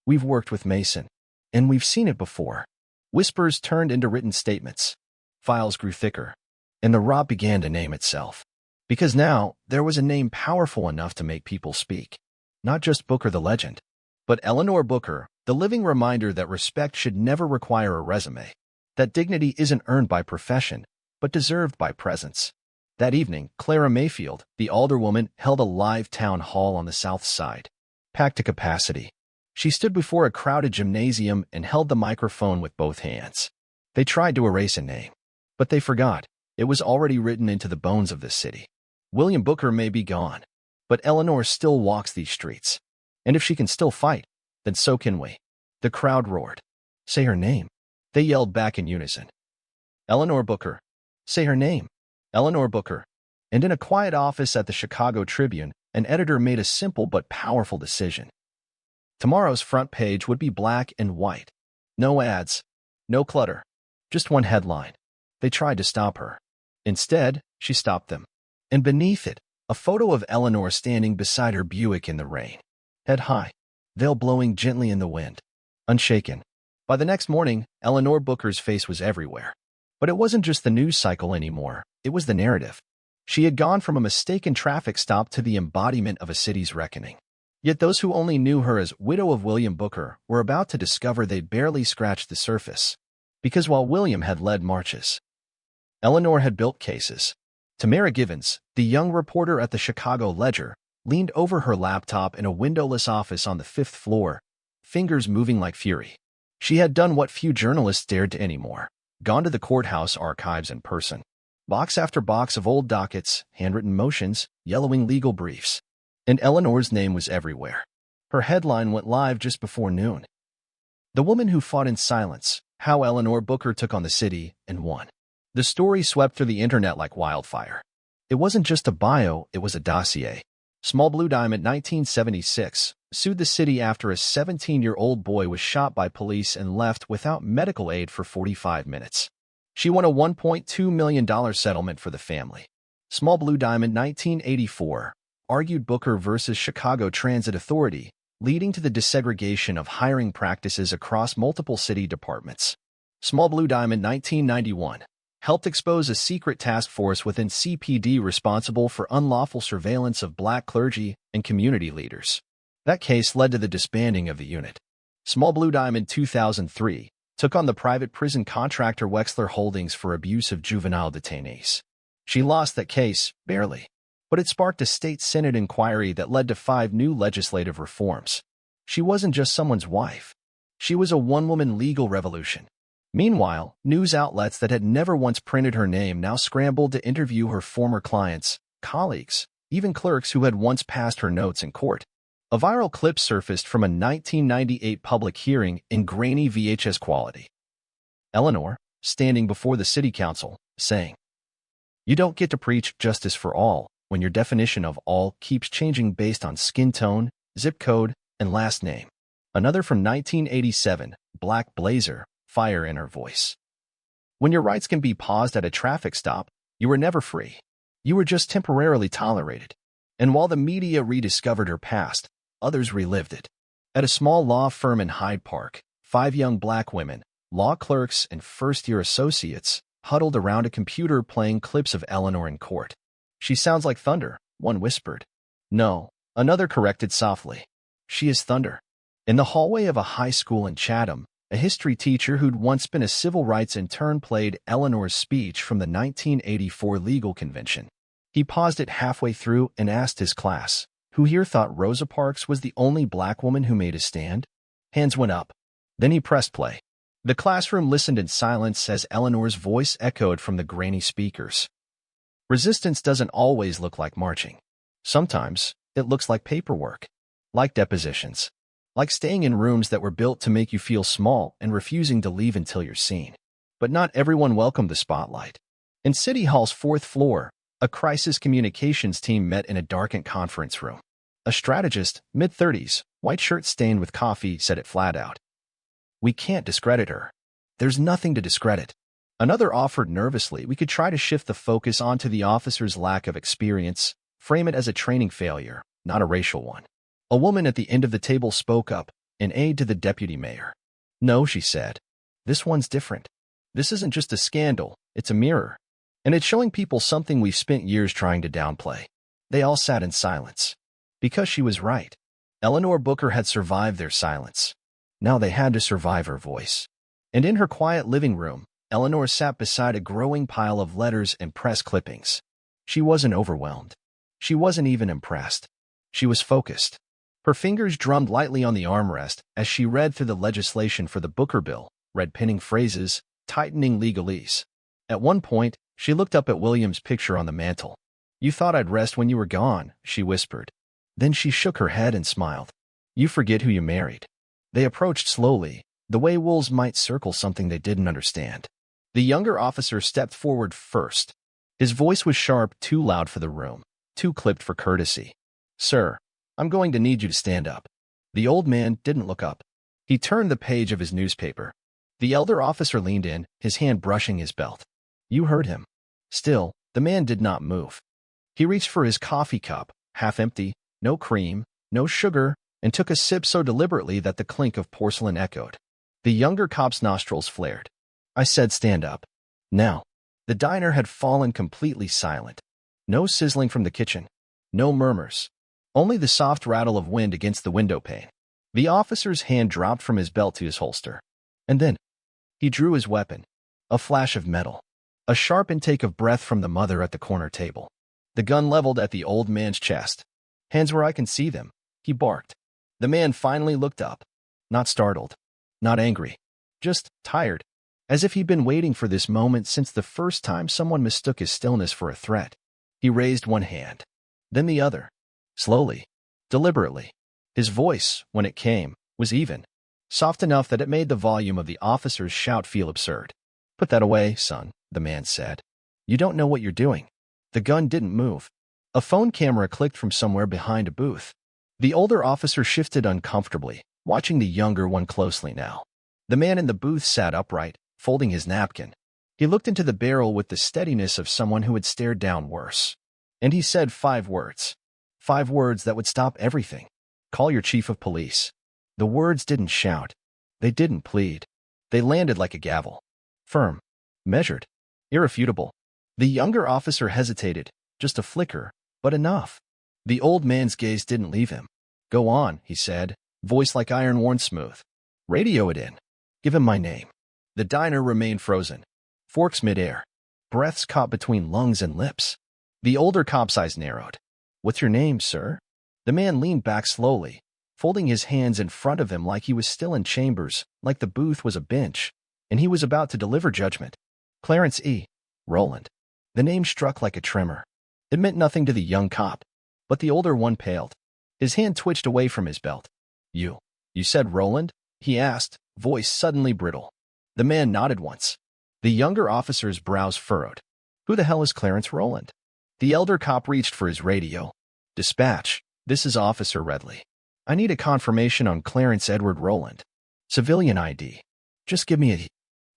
"We've worked with Mason, and we've seen it before." Whispers turned into written statements. Files grew thicker, and the rot began to name itself. Because now, there was a name powerful enough to make people speak. Not just Booker the legend, but Eleanor Booker, the living reminder that respect should never require a resume. That dignity isn't earned by profession, but deserved by presence. That evening, Clara Mayfield, the alderwoman, held a live town hall on the South Side. Packed to capacity. She stood before a crowded gymnasium and held the microphone with both hands. They tried to erase a name, but they forgot. It was already written into the bones of this city. William Booker may be gone, but Eleanor still walks these streets. And if she can still fight, then so can we. The crowd roared. Say her name. They yelled back in unison. Eleanor Booker. Say her name. Eleanor Booker. And in a quiet office at the Chicago Tribune, an editor made a simple but powerful decision. Tomorrow's front page would be black and white. No ads. No clutter. Just one headline. They tried to stop her. Instead, she stopped them. And beneath it, a photo of Eleanor standing beside her Buick in the rain. Head high. Veil blowing gently in the wind. Unshaken. By the next morning, Eleanor Booker's face was everywhere. But it wasn't just the news cycle anymore. It was the narrative. She had gone from a mistaken traffic stop to the embodiment of a city's reckoning. Yet those who only knew her as widow of William Booker were about to discover they'd barely scratched the surface. Because while William had led marches, Eleanor had built cases. Tamara Givens, the young reporter at the Chicago Ledger, leaned over her laptop in a windowless office on the 5th floor, fingers moving like fury. She had done what few journalists dared to anymore, gone to the courthouse archives in person. Box after box of old dockets, handwritten motions, yellowing legal briefs. And Eleanor's name was everywhere. Her headline went live just before noon. The woman who fought in silence, how Eleanor Booker took on the city and won. The story swept through the internet like wildfire. It wasn't just a bio, it was a dossier. Small Blue Diamond 1976 sued the city after a 17-year-old boy was shot by police and left without medical aid for 45 minutes. She won a $1.2 million settlement for the family. Small Blue Diamond 1984 argued Booker versus Chicago Transit Authority, leading to the desegregation of hiring practices across multiple city departments. Small Blue Diamond 1991 helped expose a secret task force within CPD responsible for unlawful surveillance of black clergy and community leaders. That case led to the disbanding of the unit. Small Blue Diamond 2003 took on the private prison contractor Wexler Holdings for abuse of juvenile detainees. She lost that case, barely, but it sparked a state Senate inquiry that led to 5 new legislative reforms. She wasn't just someone's wife. She was a one-woman legal revolution. Meanwhile, news outlets that had never once printed her name now scrambled to interview her former clients, colleagues, even clerks who had once passed her notes in court. A viral clip surfaced from a 1998 public hearing in grainy VHS quality. Eleanor, standing before the city council, saying, "You don't get to preach justice for all when your definition of all keeps changing based on skin tone, zip code, and last name." Another from 1987, black blazer, fire in her voice. When your rights can be paused at a traffic stop, you were never free. You were just temporarily tolerated. And while the media rediscovered her past, others relived it. At a small law firm in Hyde Park, 5 young black women, law clerks and first-year associates, huddled around a computer playing clips of Eleanor in court. "She sounds like thunder," one whispered. "No," another corrected softly. "She is thunder." In the hallway of a high school in Chatham, a history teacher who'd once been a civil rights intern played Eleanor's speech from the 1984 legal convention. He paused it halfway through and asked his class, who here thought Rosa Parks was the only black woman who made a stand? Hands went up. Then he pressed play. The classroom listened in silence as Eleanor's voice echoed from the grainy speakers. Resistance doesn't always look like marching. Sometimes, it looks like paperwork, like depositions, like staying in rooms that were built to make you feel small and refusing to leave until you're seen. But not everyone welcomed the spotlight. In City Hall's 4th floor, a crisis communications team met in a darkened conference room. A strategist, mid-30s, white shirt stained with coffee, said it flat out. "We can't discredit her. There's nothing to discredit." Another offered nervously, "We could try to shift the focus onto the officer's lack of experience, frame it as a training failure, not a racial one." A woman at the end of the table spoke up, an aide to the deputy mayor. "No," she said. "This one's different. This isn't just a scandal, it's a mirror. And it's showing people something we've spent years trying to downplay." They all sat in silence. Because she was right. Eleanor Booker had survived their silence. Now they had to survive her voice. And in her quiet living room, Eleanor sat beside a growing pile of letters and press clippings. She wasn't overwhelmed. She wasn't even impressed. She was focused. Her fingers drummed lightly on the armrest as she read through the legislation for the Booker bill, read pinning phrases, tightening legalese. At one point, She looked up at William's picture on the mantel. You thought I'd rest when you were gone, she whispered. Then she shook her head and smiled. You forget who you married. They approached slowly, the way wolves might circle something they didn't understand. The younger officer stepped forward first. His voice was sharp, too loud for the room, too clipped for courtesy. Sir, I'm going to need you to stand up. The old man didn't look up. He turned the page of his newspaper. The elder officer leaned in, his hand brushing his belt. You heard him. Still, the man did not move. He reached for his coffee cup, half empty, no cream, no sugar, and took a sip so deliberately that the clink of porcelain echoed. The younger cop's nostrils flared. I said stand up. Now. The diner had fallen completely silent. No sizzling from the kitchen. No murmurs. Only the soft rattle of wind against the window pane. The officer's hand dropped from his belt to his holster. And then, he drew his weapon. A flash of metal. A sharp intake of breath from the mother at the corner table. The gun leveled at the old man's chest. Hands where I can see them, he barked. The man finally looked up. Not startled. Not angry. Just tired. As if he'd been waiting for this moment since the first time someone mistook his stillness for a threat. He raised one hand. Then the other. Slowly. Deliberately. His voice, when it came, was even. Soft enough that it made the volume of the officer's shout feel absurd. Put that away, son, the man said. You don't know what you're doing. The gun didn't move. A phone camera clicked from somewhere behind a booth. The older officer shifted uncomfortably, watching the younger one closely now. The man in the booth sat upright, folding his napkin. He looked into the barrel with the steadiness of someone who had stared down worse. And he said 5 words. 5 words that would stop everything. Call your chief of police. The words didn't shout. They didn't plead. They landed like a gavel. Firm. Measured. Irrefutable. The younger officer hesitated. Just a flicker, but enough. The old man's gaze didn't leave him. Go on, he said, voice like iron worn smooth. Radio it in. Give him my name. The diner remained frozen. Forks midair. Breaths caught between lungs and lips. The older cop's eyes narrowed. What's your name, sir? The man leaned back slowly, folding his hands in front of him like he was still in chambers, like the booth was a bench, and he was about to deliver judgment. Clarence E. Roland. The name struck like a tremor. It meant nothing to the young cop, but the older one paled. His hand twitched away from his belt. You said Roland? He asked, voice suddenly brittle. The man nodded once. The younger officer's brows furrowed. Who the hell is Clarence Roland? The elder cop reached for his radio. Dispatch, this is Officer Redley. I need a confirmation on Clarence Edward Roland. Civilian ID. Just give me a...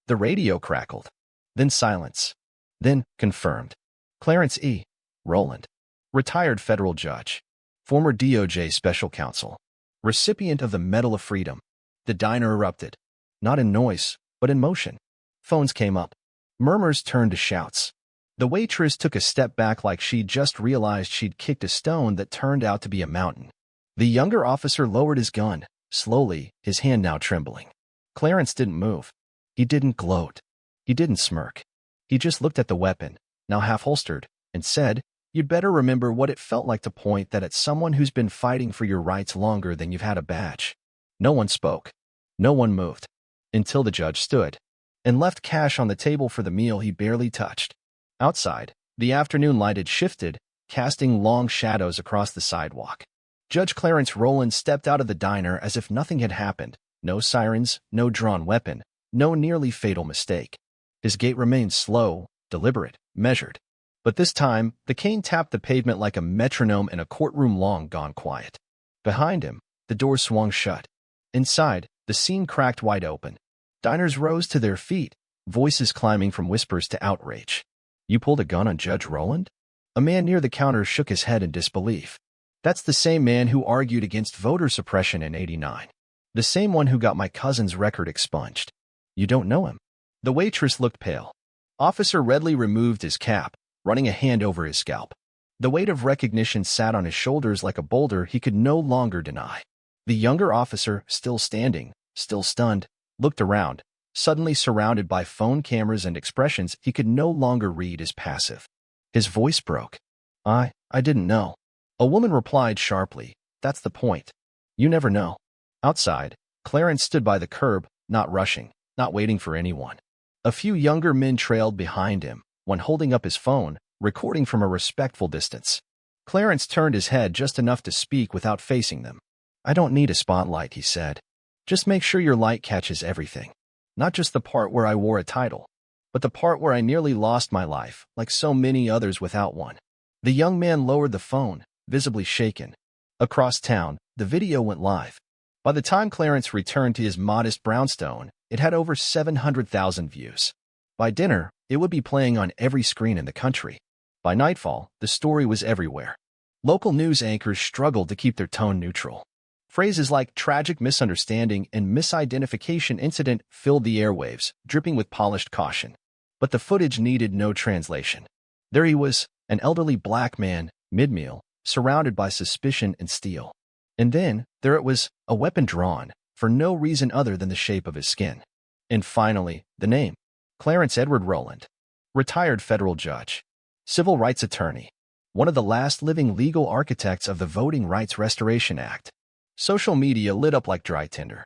The radio crackled. Then silence. Then, confirmed. Clarence E. Roland. Retired federal judge. Former DOJ special counsel. Recipient of the Medal of Freedom. The diner erupted. Not in noise, but in motion. Phones came up. Murmurs turned to shouts. The waitress took a step back like she'd just realized she'd kicked a stone that turned out to be a mountain. The younger officer lowered his gun, slowly, his hand now trembling. Clarence didn't move. He didn't gloat. He didn't smirk. He just looked at the weapon, now half-holstered, and said, You'd better remember what it felt like to point that at someone who's been fighting for your rights longer than you've had a badge. No one spoke. No one moved. Until the judge stood and left cash on the table for the meal he barely touched. Outside, the afternoon light had shifted, casting long shadows across the sidewalk. Judge Clarence Roland stepped out of the diner as if nothing had happened. No sirens, no drawn weapon, no nearly fatal mistake. His gait remained slow, deliberate, measured. But this time, the cane tapped the pavement like a metronome in a courtroom long gone quiet. Behind him, the door swung shut. Inside, the scene cracked wide open. Diners rose to their feet, voices climbing from whispers to outrage. You pulled a gun on Judge Roland? A man near the counter shook his head in disbelief. That's the same man who argued against voter suppression in '89. The same one who got my cousin's record expunged. You don't know him. The waitress looked pale. Officer Redley removed his cap, running a hand over his scalp. The weight of recognition sat on his shoulders like a boulder he could no longer deny. The younger officer, still standing, still stunned, looked around, suddenly surrounded by phone cameras and expressions he could no longer read as passive. His voice broke. I didn't know. A woman replied sharply, That's the point. You never know. Outside, Clarence stood by the curb, not rushing, not waiting for anyone. A few younger men trailed behind him, one holding up his phone, recording from a respectful distance. Clarence turned his head just enough to speak without facing them. "I don't need a spotlight," he said. "Just make sure your light catches everything. Not just the part where I wore a title, but the part where I nearly lost my life, like so many others without one." The young man lowered the phone, visibly shaken. Across town, the video went live. By the time Clarence returned to his modest brownstone, it had over 700,000 views. By dinner, it would be playing on every screen in the country. By nightfall, the story was everywhere. Local news anchors struggled to keep their tone neutral. Phrases like tragic misunderstanding and misidentification incident filled the airwaves, dripping with polished caution. But the footage needed no translation. There he was, an elderly black man, mid-meal, surrounded by suspicion and steel. And then, there it was, a weapon drawn, for no reason other than the shape of his skin. And finally, the name. Clarence Edward Rowland. Retired federal judge. Civil rights attorney. One of the last living legal architects of the Voting Rights Restoration Act. Social media lit up like dry tinder.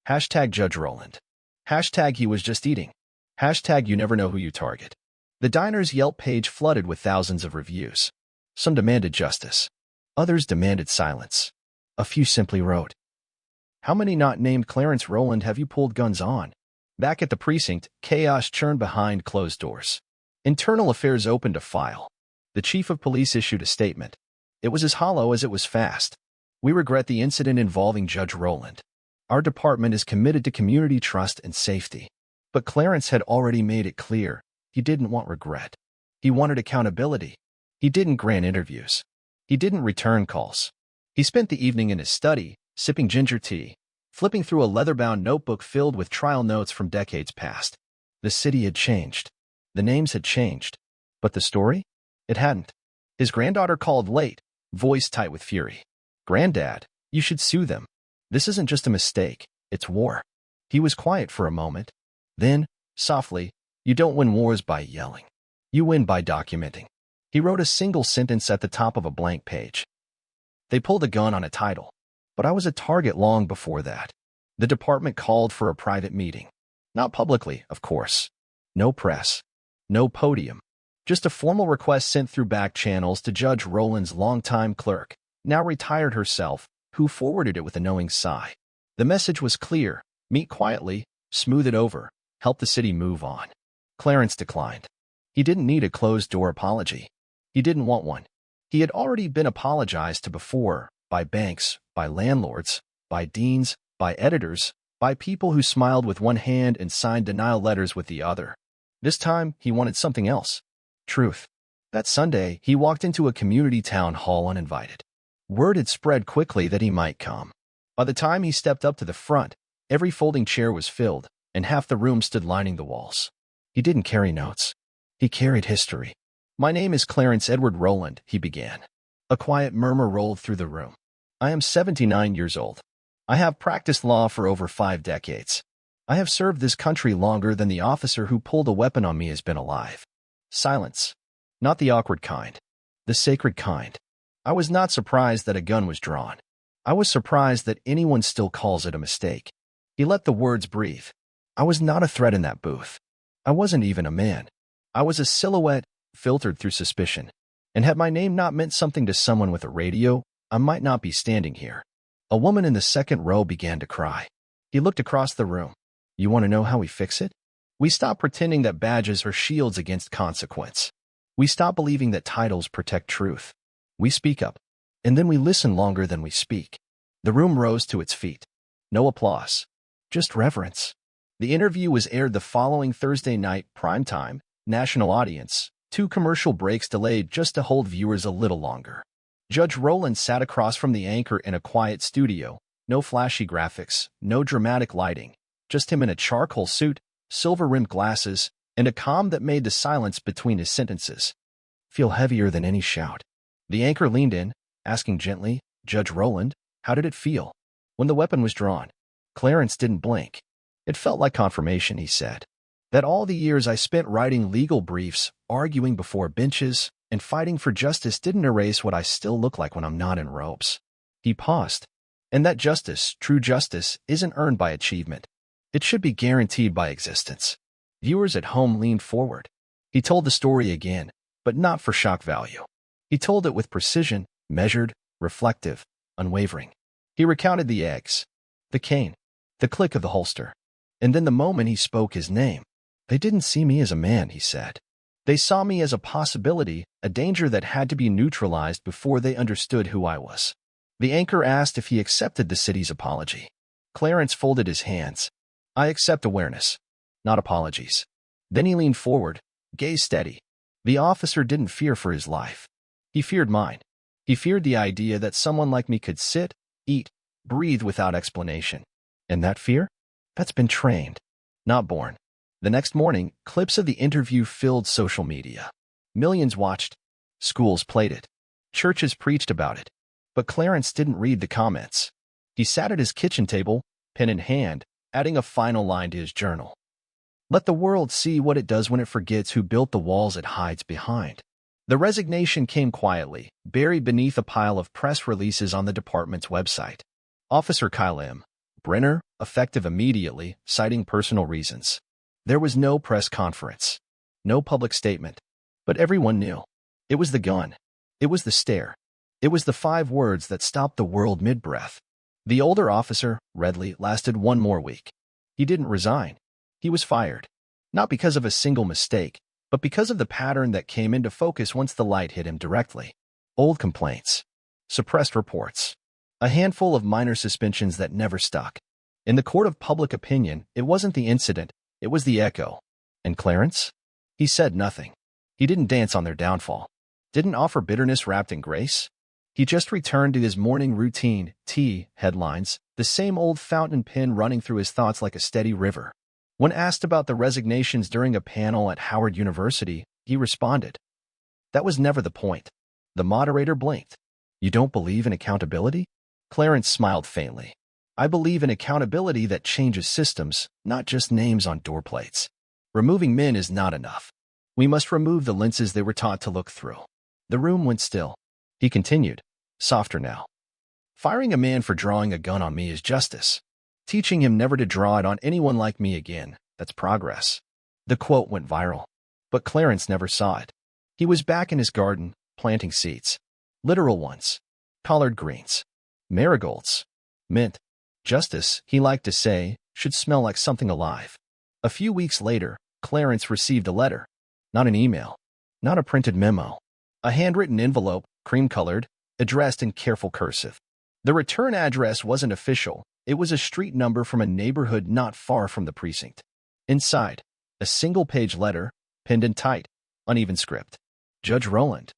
Hashtag Judge Rowland. Hashtag he was just eating. Hashtag you never know who you target. The diner's Yelp page flooded with thousands of reviews. Some demanded justice. Others demanded silence. A few simply wrote, "How many not named Clarence Rowland have you pulled guns on?" Back at the precinct, chaos churned behind closed doors. Internal Affairs opened a file. The chief of police issued a statement. It was as hollow as it was fast. "We regret the incident involving Judge Rowland. Our department is committed to community trust and safety." But Clarence had already made it clear he didn't want regret. He wanted accountability. He didn't grant interviews. He didn't return calls. He spent the evening in his study, sipping ginger tea, flipping through a leather-bound notebook filled with trial notes from decades past. The city had changed. The names had changed. But the story? It hadn't. His granddaughter called late, voice tight with fury. "Granddad, you should sue them. This isn't just a mistake, it's war." He was quiet for a moment. Then, softly, "You don't win wars by yelling. You win by documenting." He wrote a single sentence at the top of a blank page. "They pulled a gun on a title, but I was a target long before that." The department called for a private meeting. Not publicly, of course. No press. No podium. Just a formal request sent through back channels to Judge Rowland's longtime clerk, now retired herself, who forwarded it with a knowing sigh. The message was clear: meet quietly, smooth it over, help the city move on. Clarence declined. He didn't need a closed-door apology. He didn't want one. He had already been apologized to before, by banks, by landlords, by deans, by editors, by people who smiled with one hand and signed denial letters with the other. This time, he wanted something else. Truth. That Sunday, he walked into a community town hall uninvited. Word had spread quickly that he might come. By the time he stepped up to the front, every folding chair was filled, and half the room stood lining the walls. He didn't carry notes. He carried history. "My name is Clarence Edward Rowland," he began. A quiet murmur rolled through the room. "I am 79 years old. I have practiced law for over 5 decades. I have served this country longer than the officer who pulled a weapon on me has been alive." Silence. Not the awkward kind. The sacred kind. I was not surprised that a gun was drawn. I was surprised that anyone still calls it a mistake. He let the words breathe. I was not a threat in that booth. I wasn't even a man. I was a silhouette, filtered through suspicion. And had my name not meant something to someone with a radio, I might not be standing here. A woman in the second row began to cry. He looked across the room. "You want to know how we fix it? We stop pretending that badges are shields against consequence. We stop believing that titles protect truth. We speak up, and then we listen longer than we speak." The room rose to its feet. No applause. Just reverence. The interview was aired the following Thursday night, prime time, national audience, 2 commercial breaks delayed just to hold viewers a little longer. Judge Rowland sat across from the anchor in a quiet studio. No flashy graphics, no dramatic lighting. Just him in a charcoal suit, silver-rimmed glasses, and a calm that made the silence between his sentences feel heavier than any shout. The anchor leaned in, asking gently, "Judge Rowland, how did it feel when the weapon was drawn?" Clarence didn't blink. "It felt like confirmation," he said. "That all the years I spent writing legal briefs, arguing before benches, and fighting for justice didn't erase what I still look like when I'm not in robes." He paused. "And that justice, true justice, isn't earned by achievement. It should be guaranteed by existence." Viewers at home leaned forward. He told the story again, but not for shock value. He told it with precision, measured, reflective, unwavering. He recounted the eggs, the cane, the click of the holster. And then the moment he spoke his name, they didn't see me as a man, he said. They saw me as a possibility, a danger that had to be neutralized before they understood who I was. The anchor asked if he accepted the city's apology. Clarence folded his hands. I accept awareness, not apologies. Then he leaned forward, gaze steady. The officer didn't fear for his life. He feared mine. He feared the idea that someone like me could sit, eat, breathe without explanation. And that fear? That's been trained, not born. The next morning, clips of the interview filled social media. Millions watched. Schools played it. Churches preached about it. But Clarence didn't read the comments. He sat at his kitchen table, pen in hand, adding a final line to his journal. Let the world see what it does when it forgets who built the walls it hides behind. The resignation came quietly, buried beneath a pile of press releases on the department's website. Officer Kyle M. Brenner, effective immediately, citing personal reasons. There was no press conference, no public statement, but everyone knew. It was the gun. It was the stare. It was the 5 words that stopped the world mid-breath. The older officer, Redley, lasted 1 more week. He didn't resign. He was fired. Not because of a single mistake, but because of the pattern that came into focus once the light hit him directly. Old complaints. Suppressed reports. A handful of minor suspensions that never stuck. In the court of public opinion, it wasn't the incident, it was the echo. And Clarence? He said nothing. He didn't dance on their downfall. Didn't offer bitterness wrapped in grace. He just returned to his morning routine, tea, headlines, the same old fountain pen running through his thoughts like a steady river. When asked about the resignations during a panel at Howard University, he responded, "That was never the point." The moderator blinked. "You don't believe in accountability?" Clarence smiled faintly. "I believe in accountability that changes systems, not just names on door plates. Removing men is not enough. We must remove the lenses they were taught to look through." The room went still. He continued, softer now. "Firing a man for drawing a gun on me is justice. Teaching him never to draw it on anyone like me again, that's progress." The quote went viral. But Clarence never saw it. He was back in his garden, planting seeds. Literal ones. Collard greens. Marigolds. Mint. Justice, he liked to say, should smell like something alive. A few weeks later, Clarence received a letter. Not an email. Not a printed memo. A handwritten envelope, cream-colored, addressed in careful cursive. The return address wasn't official. It was a street number from a neighborhood not far from the precinct. Inside, a single-page letter, penned in tight, uneven script. Judge Rowland,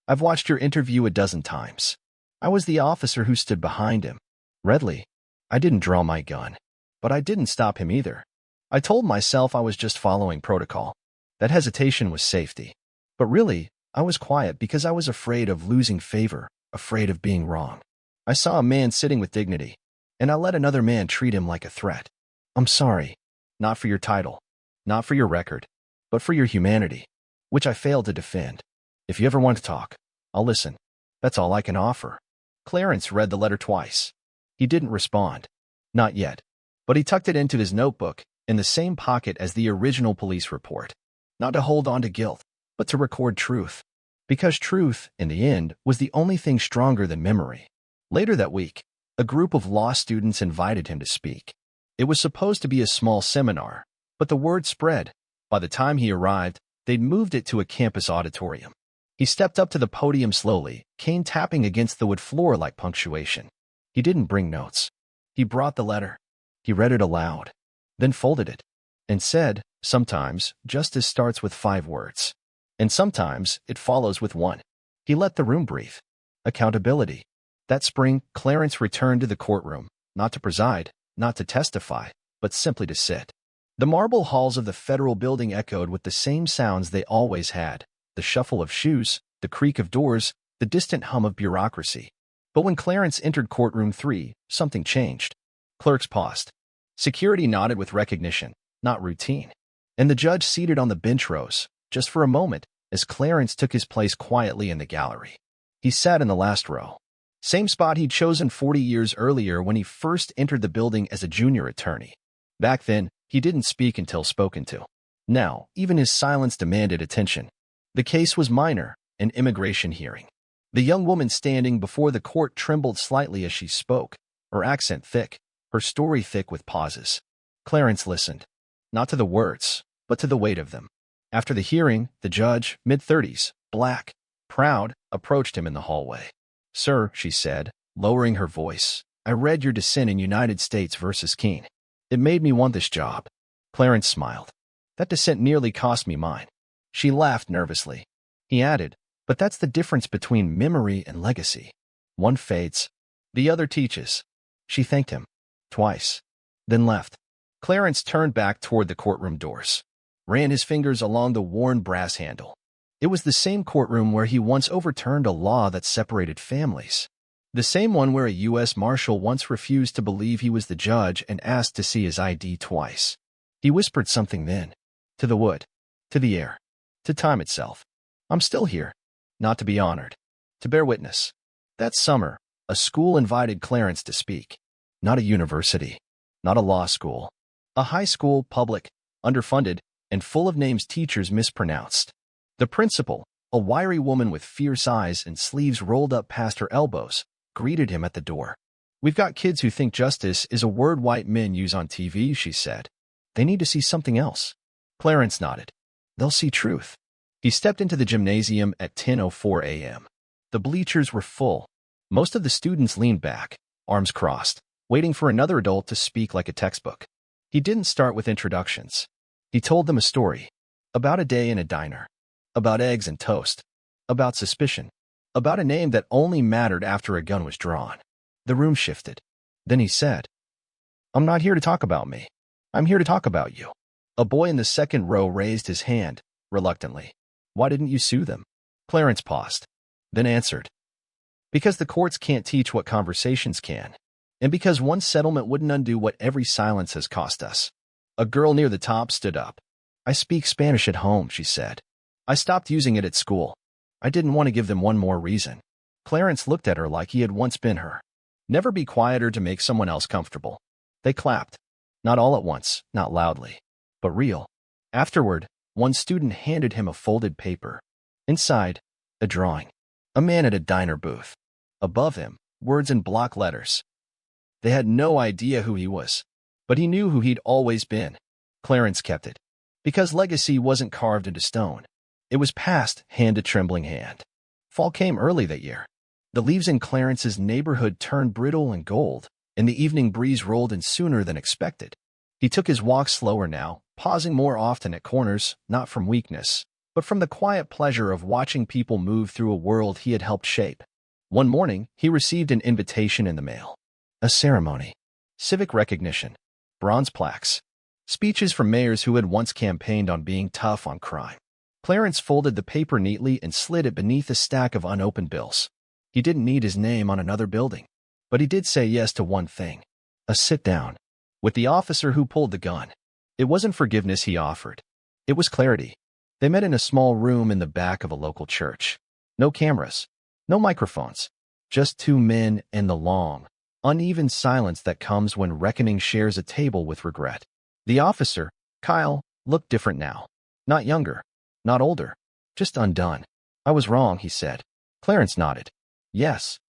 I've watched your interview a dozen times. I was the officer who stood behind him. Redley, I didn't draw my gun, but I didn't stop him either. I told myself I was just following protocol. That hesitation was safety. But really, I was quiet because I was afraid of losing favor, afraid of being wrong. I saw a man sitting with dignity, and I let another man treat him like a threat. I'm sorry, not for your title, not for your record, but for your humanity, which I failed to defend. If you ever want to talk, I'll listen. That's all I can offer. Clarence read the letter twice. He didn't respond. Not yet. But he tucked it into his notebook, in the same pocket as the original police report. Not to hold on to guilt, but to record truth. Because truth, in the end, was the only thing stronger than memory. Later that week, a group of law students invited him to speak. It was supposed to be a small seminar, but the word spread. By the time he arrived, they'd moved it to a campus auditorium. He stepped up to the podium slowly, cane tapping against the wood floor like punctuation. He didn't bring notes. He brought the letter. He read it aloud, then folded it, and said, sometimes justice starts with 5 words, and sometimes it follows with 1. He let the room breathe. Accountability. That spring, Clarence returned to the courtroom, not to preside, not to testify, but simply to sit. The marble halls of the federal building echoed with the same sounds they always had, the shuffle of shoes, the creak of doors, the distant hum of bureaucracy. But when Clarence entered courtroom 3, something changed. Clerks paused. Security nodded with recognition, not routine. And the judge seated on the bench rose, just for a moment, as Clarence took his place quietly in the gallery. He sat in the last row. Same spot he'd chosen 40 years earlier when he first entered the building as a junior attorney. Back then, he didn't speak until spoken to. Now, even his silence demanded attention. The case was minor, an immigration hearing. The young woman standing before the court trembled slightly as she spoke, her accent thick, her story thick with pauses. Clarence listened, not to the words, but to the weight of them. After the hearing, the judge, mid-30s, black, proud, approached him in the hallway. "Sir," she said, lowering her voice, "I read your dissent in United States versus Keene. It made me want this job." Clarence smiled. "That dissent nearly cost me mine." She laughed nervously. He added, "But that's the difference between memory and legacy. One fades, the other teaches." She thanked him. Twice. Then left. Clarence turned back toward the courtroom doors, ran his fingers along the worn brass handle. It was the same courtroom where he once overturned a law that separated families. The same one where a U.S. Marshal once refused to believe he was the judge and asked to see his ID twice. He whispered something then. To the wood. To the air. To time itself. "I'm still here. Not to be honored. To bear witness." That summer, a school invited Clarence to speak. Not a university. Not a law school. A high school, public, underfunded, and full of names teachers mispronounced. The principal, a wiry woman with fierce eyes and sleeves rolled up past her elbows, greeted him at the door. "We've got kids who think justice is a word white men use on TV," she said. "They need to see something else." Clarence nodded. "They'll see truth." He stepped into the gymnasium at 10:04 a.m. The bleachers were full. Most of the students leaned back, arms crossed, waiting for another adult to speak like a textbook. He didn't start with introductions. He told them a story. About a day in a diner. About eggs and toast. About suspicion. About a name that only mattered after a gun was drawn. The room shifted. Then he said, "I'm not here to talk about me. I'm here to talk about you." A boy in the second row raised his hand, reluctantly. "Why didn't you sue them?" Clarence paused, then answered, "Because the courts can't teach what conversations can, and because one settlement wouldn't undo what every silence has cost us." A girl near the top stood up. "I speak Spanish at home," she said. "I stopped using it at school. I didn't want to give them one more reason." Clarence looked at her like he had once been her. Never be quieter to make someone else comfortable. They clapped. Not all at once, not loudly, but real. Afterward, one student handed him a folded paper. Inside, a drawing. A man at a diner booth. Above him, words in block letters. They had no idea who he was, but he knew who he'd always been. Clarence kept it. Because legacy wasn't carved into stone. It was passed hand to trembling hand. Fall came early that year. The leaves in Clarence's neighborhood turned brittle and gold, and the evening breeze rolled in sooner than expected. He took his walk slower now, pausing more often at corners, not from weakness, but from the quiet pleasure of watching people move through a world he had helped shape. One morning, he received an invitation in the mail. A ceremony. Civic recognition. Bronze plaques. Speeches from mayors who had once campaigned on being tough on crime. Clarence folded the paper neatly and slid it beneath a stack of unopened bills. He didn't need his name on another building, but he did say yes to one thing. A sit-down. With the officer who pulled the gun. It wasn't forgiveness he offered. It was clarity. They met in a small room in the back of a local church. No cameras. No microphones. Just two men and the long, uneven silence that comes when reckoning shares a table with regret. The officer, Kyle, looked different now. Not younger. Not older. Just undone. "I was wrong," he said. Clarence nodded. "Yes."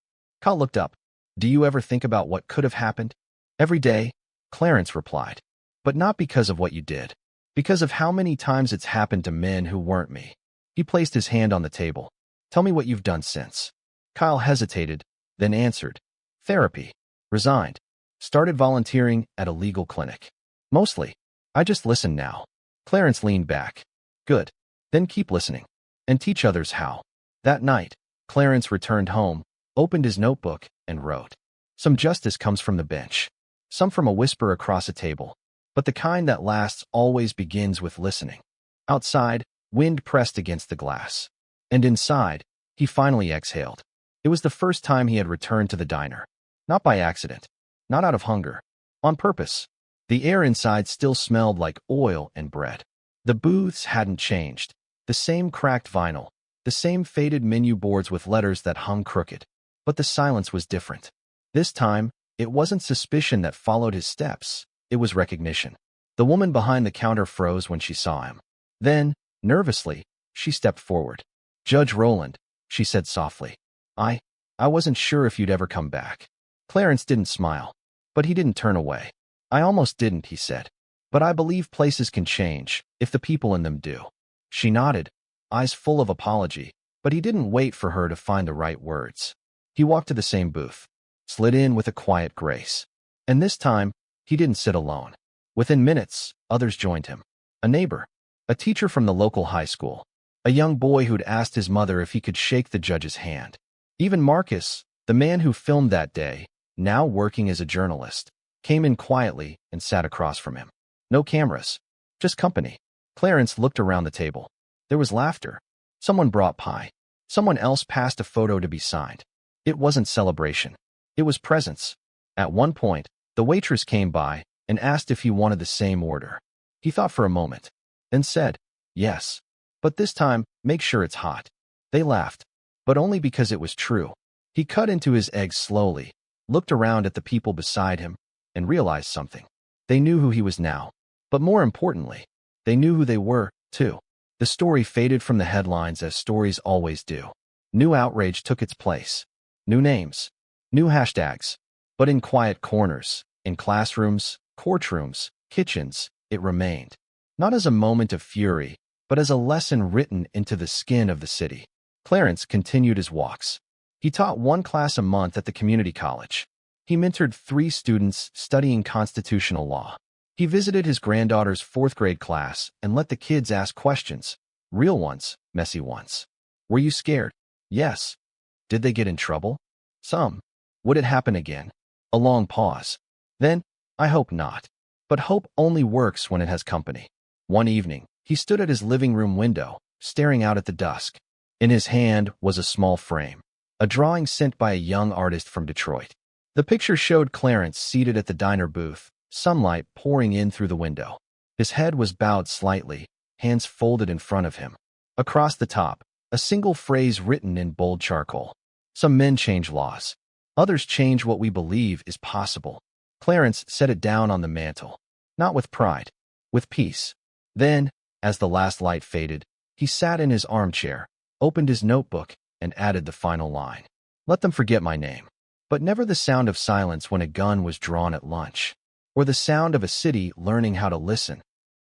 Kyle looked up. "Do you ever think about what could have happened?" "Every day," Clarence replied. "But not because of what you did. Because of how many times it's happened to men who weren't me." He placed his hand on the table. "Tell me what you've done since." Kyle hesitated, then answered. "Therapy. Resigned. Started volunteering at a legal clinic. Mostly. I just listen now." Clarence leaned back. "Good. Then keep listening. And teach others how." That night, Clarence returned home, opened his notebook, and wrote. Some justice comes from the bench. Some from a whisper across a table. But the kind that lasts always begins with listening. Outside, wind pressed against the glass. And inside, he finally exhaled. It was the first time he had returned to the diner. Not by accident. Not out of hunger. On purpose. The air inside still smelled like oil and bread. The booths hadn't changed. The same cracked vinyl. The same faded menu boards with letters that hung crooked. But the silence was different. This time, it wasn't suspicion that followed his steps. It was recognition. The woman behind the counter froze when she saw him. Then, nervously, she stepped forward. "Judge Roland," she said softly. I wasn't sure if you'd ever come back." Clarence didn't smile, but he didn't turn away. "I almost didn't," he said. "But I believe places can change, if the people in them do." She nodded, eyes full of apology, but he didn't wait for her to find the right words. He walked to the same booth, slid in with a quiet grace. And this time, he didn't sit alone. Within minutes, others joined him. A neighbor, a teacher from the local high school, a young boy who'd asked his mother if he could shake the judge's hand. Even Marcus, the man who filmed that day, now working as a journalist, came in quietly and sat across from him. No cameras, just company. Clarence looked around the table. There was laughter. Someone brought pie. Someone else passed a photo to be signed. It wasn't celebration. It was presence. At one point, the waitress came by and asked if he wanted the same order. He thought for a moment, then said, "Yes. But this time, make sure it's hot." They laughed, but only because it was true. He cut into his eggs slowly, looked around at the people beside him, and realized something. They knew who he was now, but more importantly, they knew who they were, too. The story faded from the headlines as stories always do. New outrage took its place. New names, new hashtags. But in quiet corners, in classrooms, courtrooms, kitchens, it remained. Not as a moment of fury, but as a lesson written into the skin of the city. Clarence continued his walks. He taught one class a month at the community college. He mentored 3 students studying constitutional law. He visited his granddaughter's 4th-grade class and let the kids ask questions. Real ones, messy ones. Were you scared? Yes. Did they get in trouble? Some. Would it happen again? A long pause. Then, I hope not. But hope only works when it has company. One evening, he stood at his living room window, staring out at the dusk. In his hand was a small frame, a drawing sent by a young artist from Detroit. The picture showed Clarence seated at the diner booth, sunlight pouring in through the window. His head was bowed slightly, hands folded in front of him. Across the top, a single phrase written in bold charcoal. "Some men change laws. Others change what we believe is possible." Clarence set it down on the mantel, not with pride, with peace. Then, as the last light faded, he sat in his armchair, opened his notebook, and added the final line. "Let them forget my name." But never the sound of silence when a gun was drawn at lunch, or the sound of a city learning how to listen.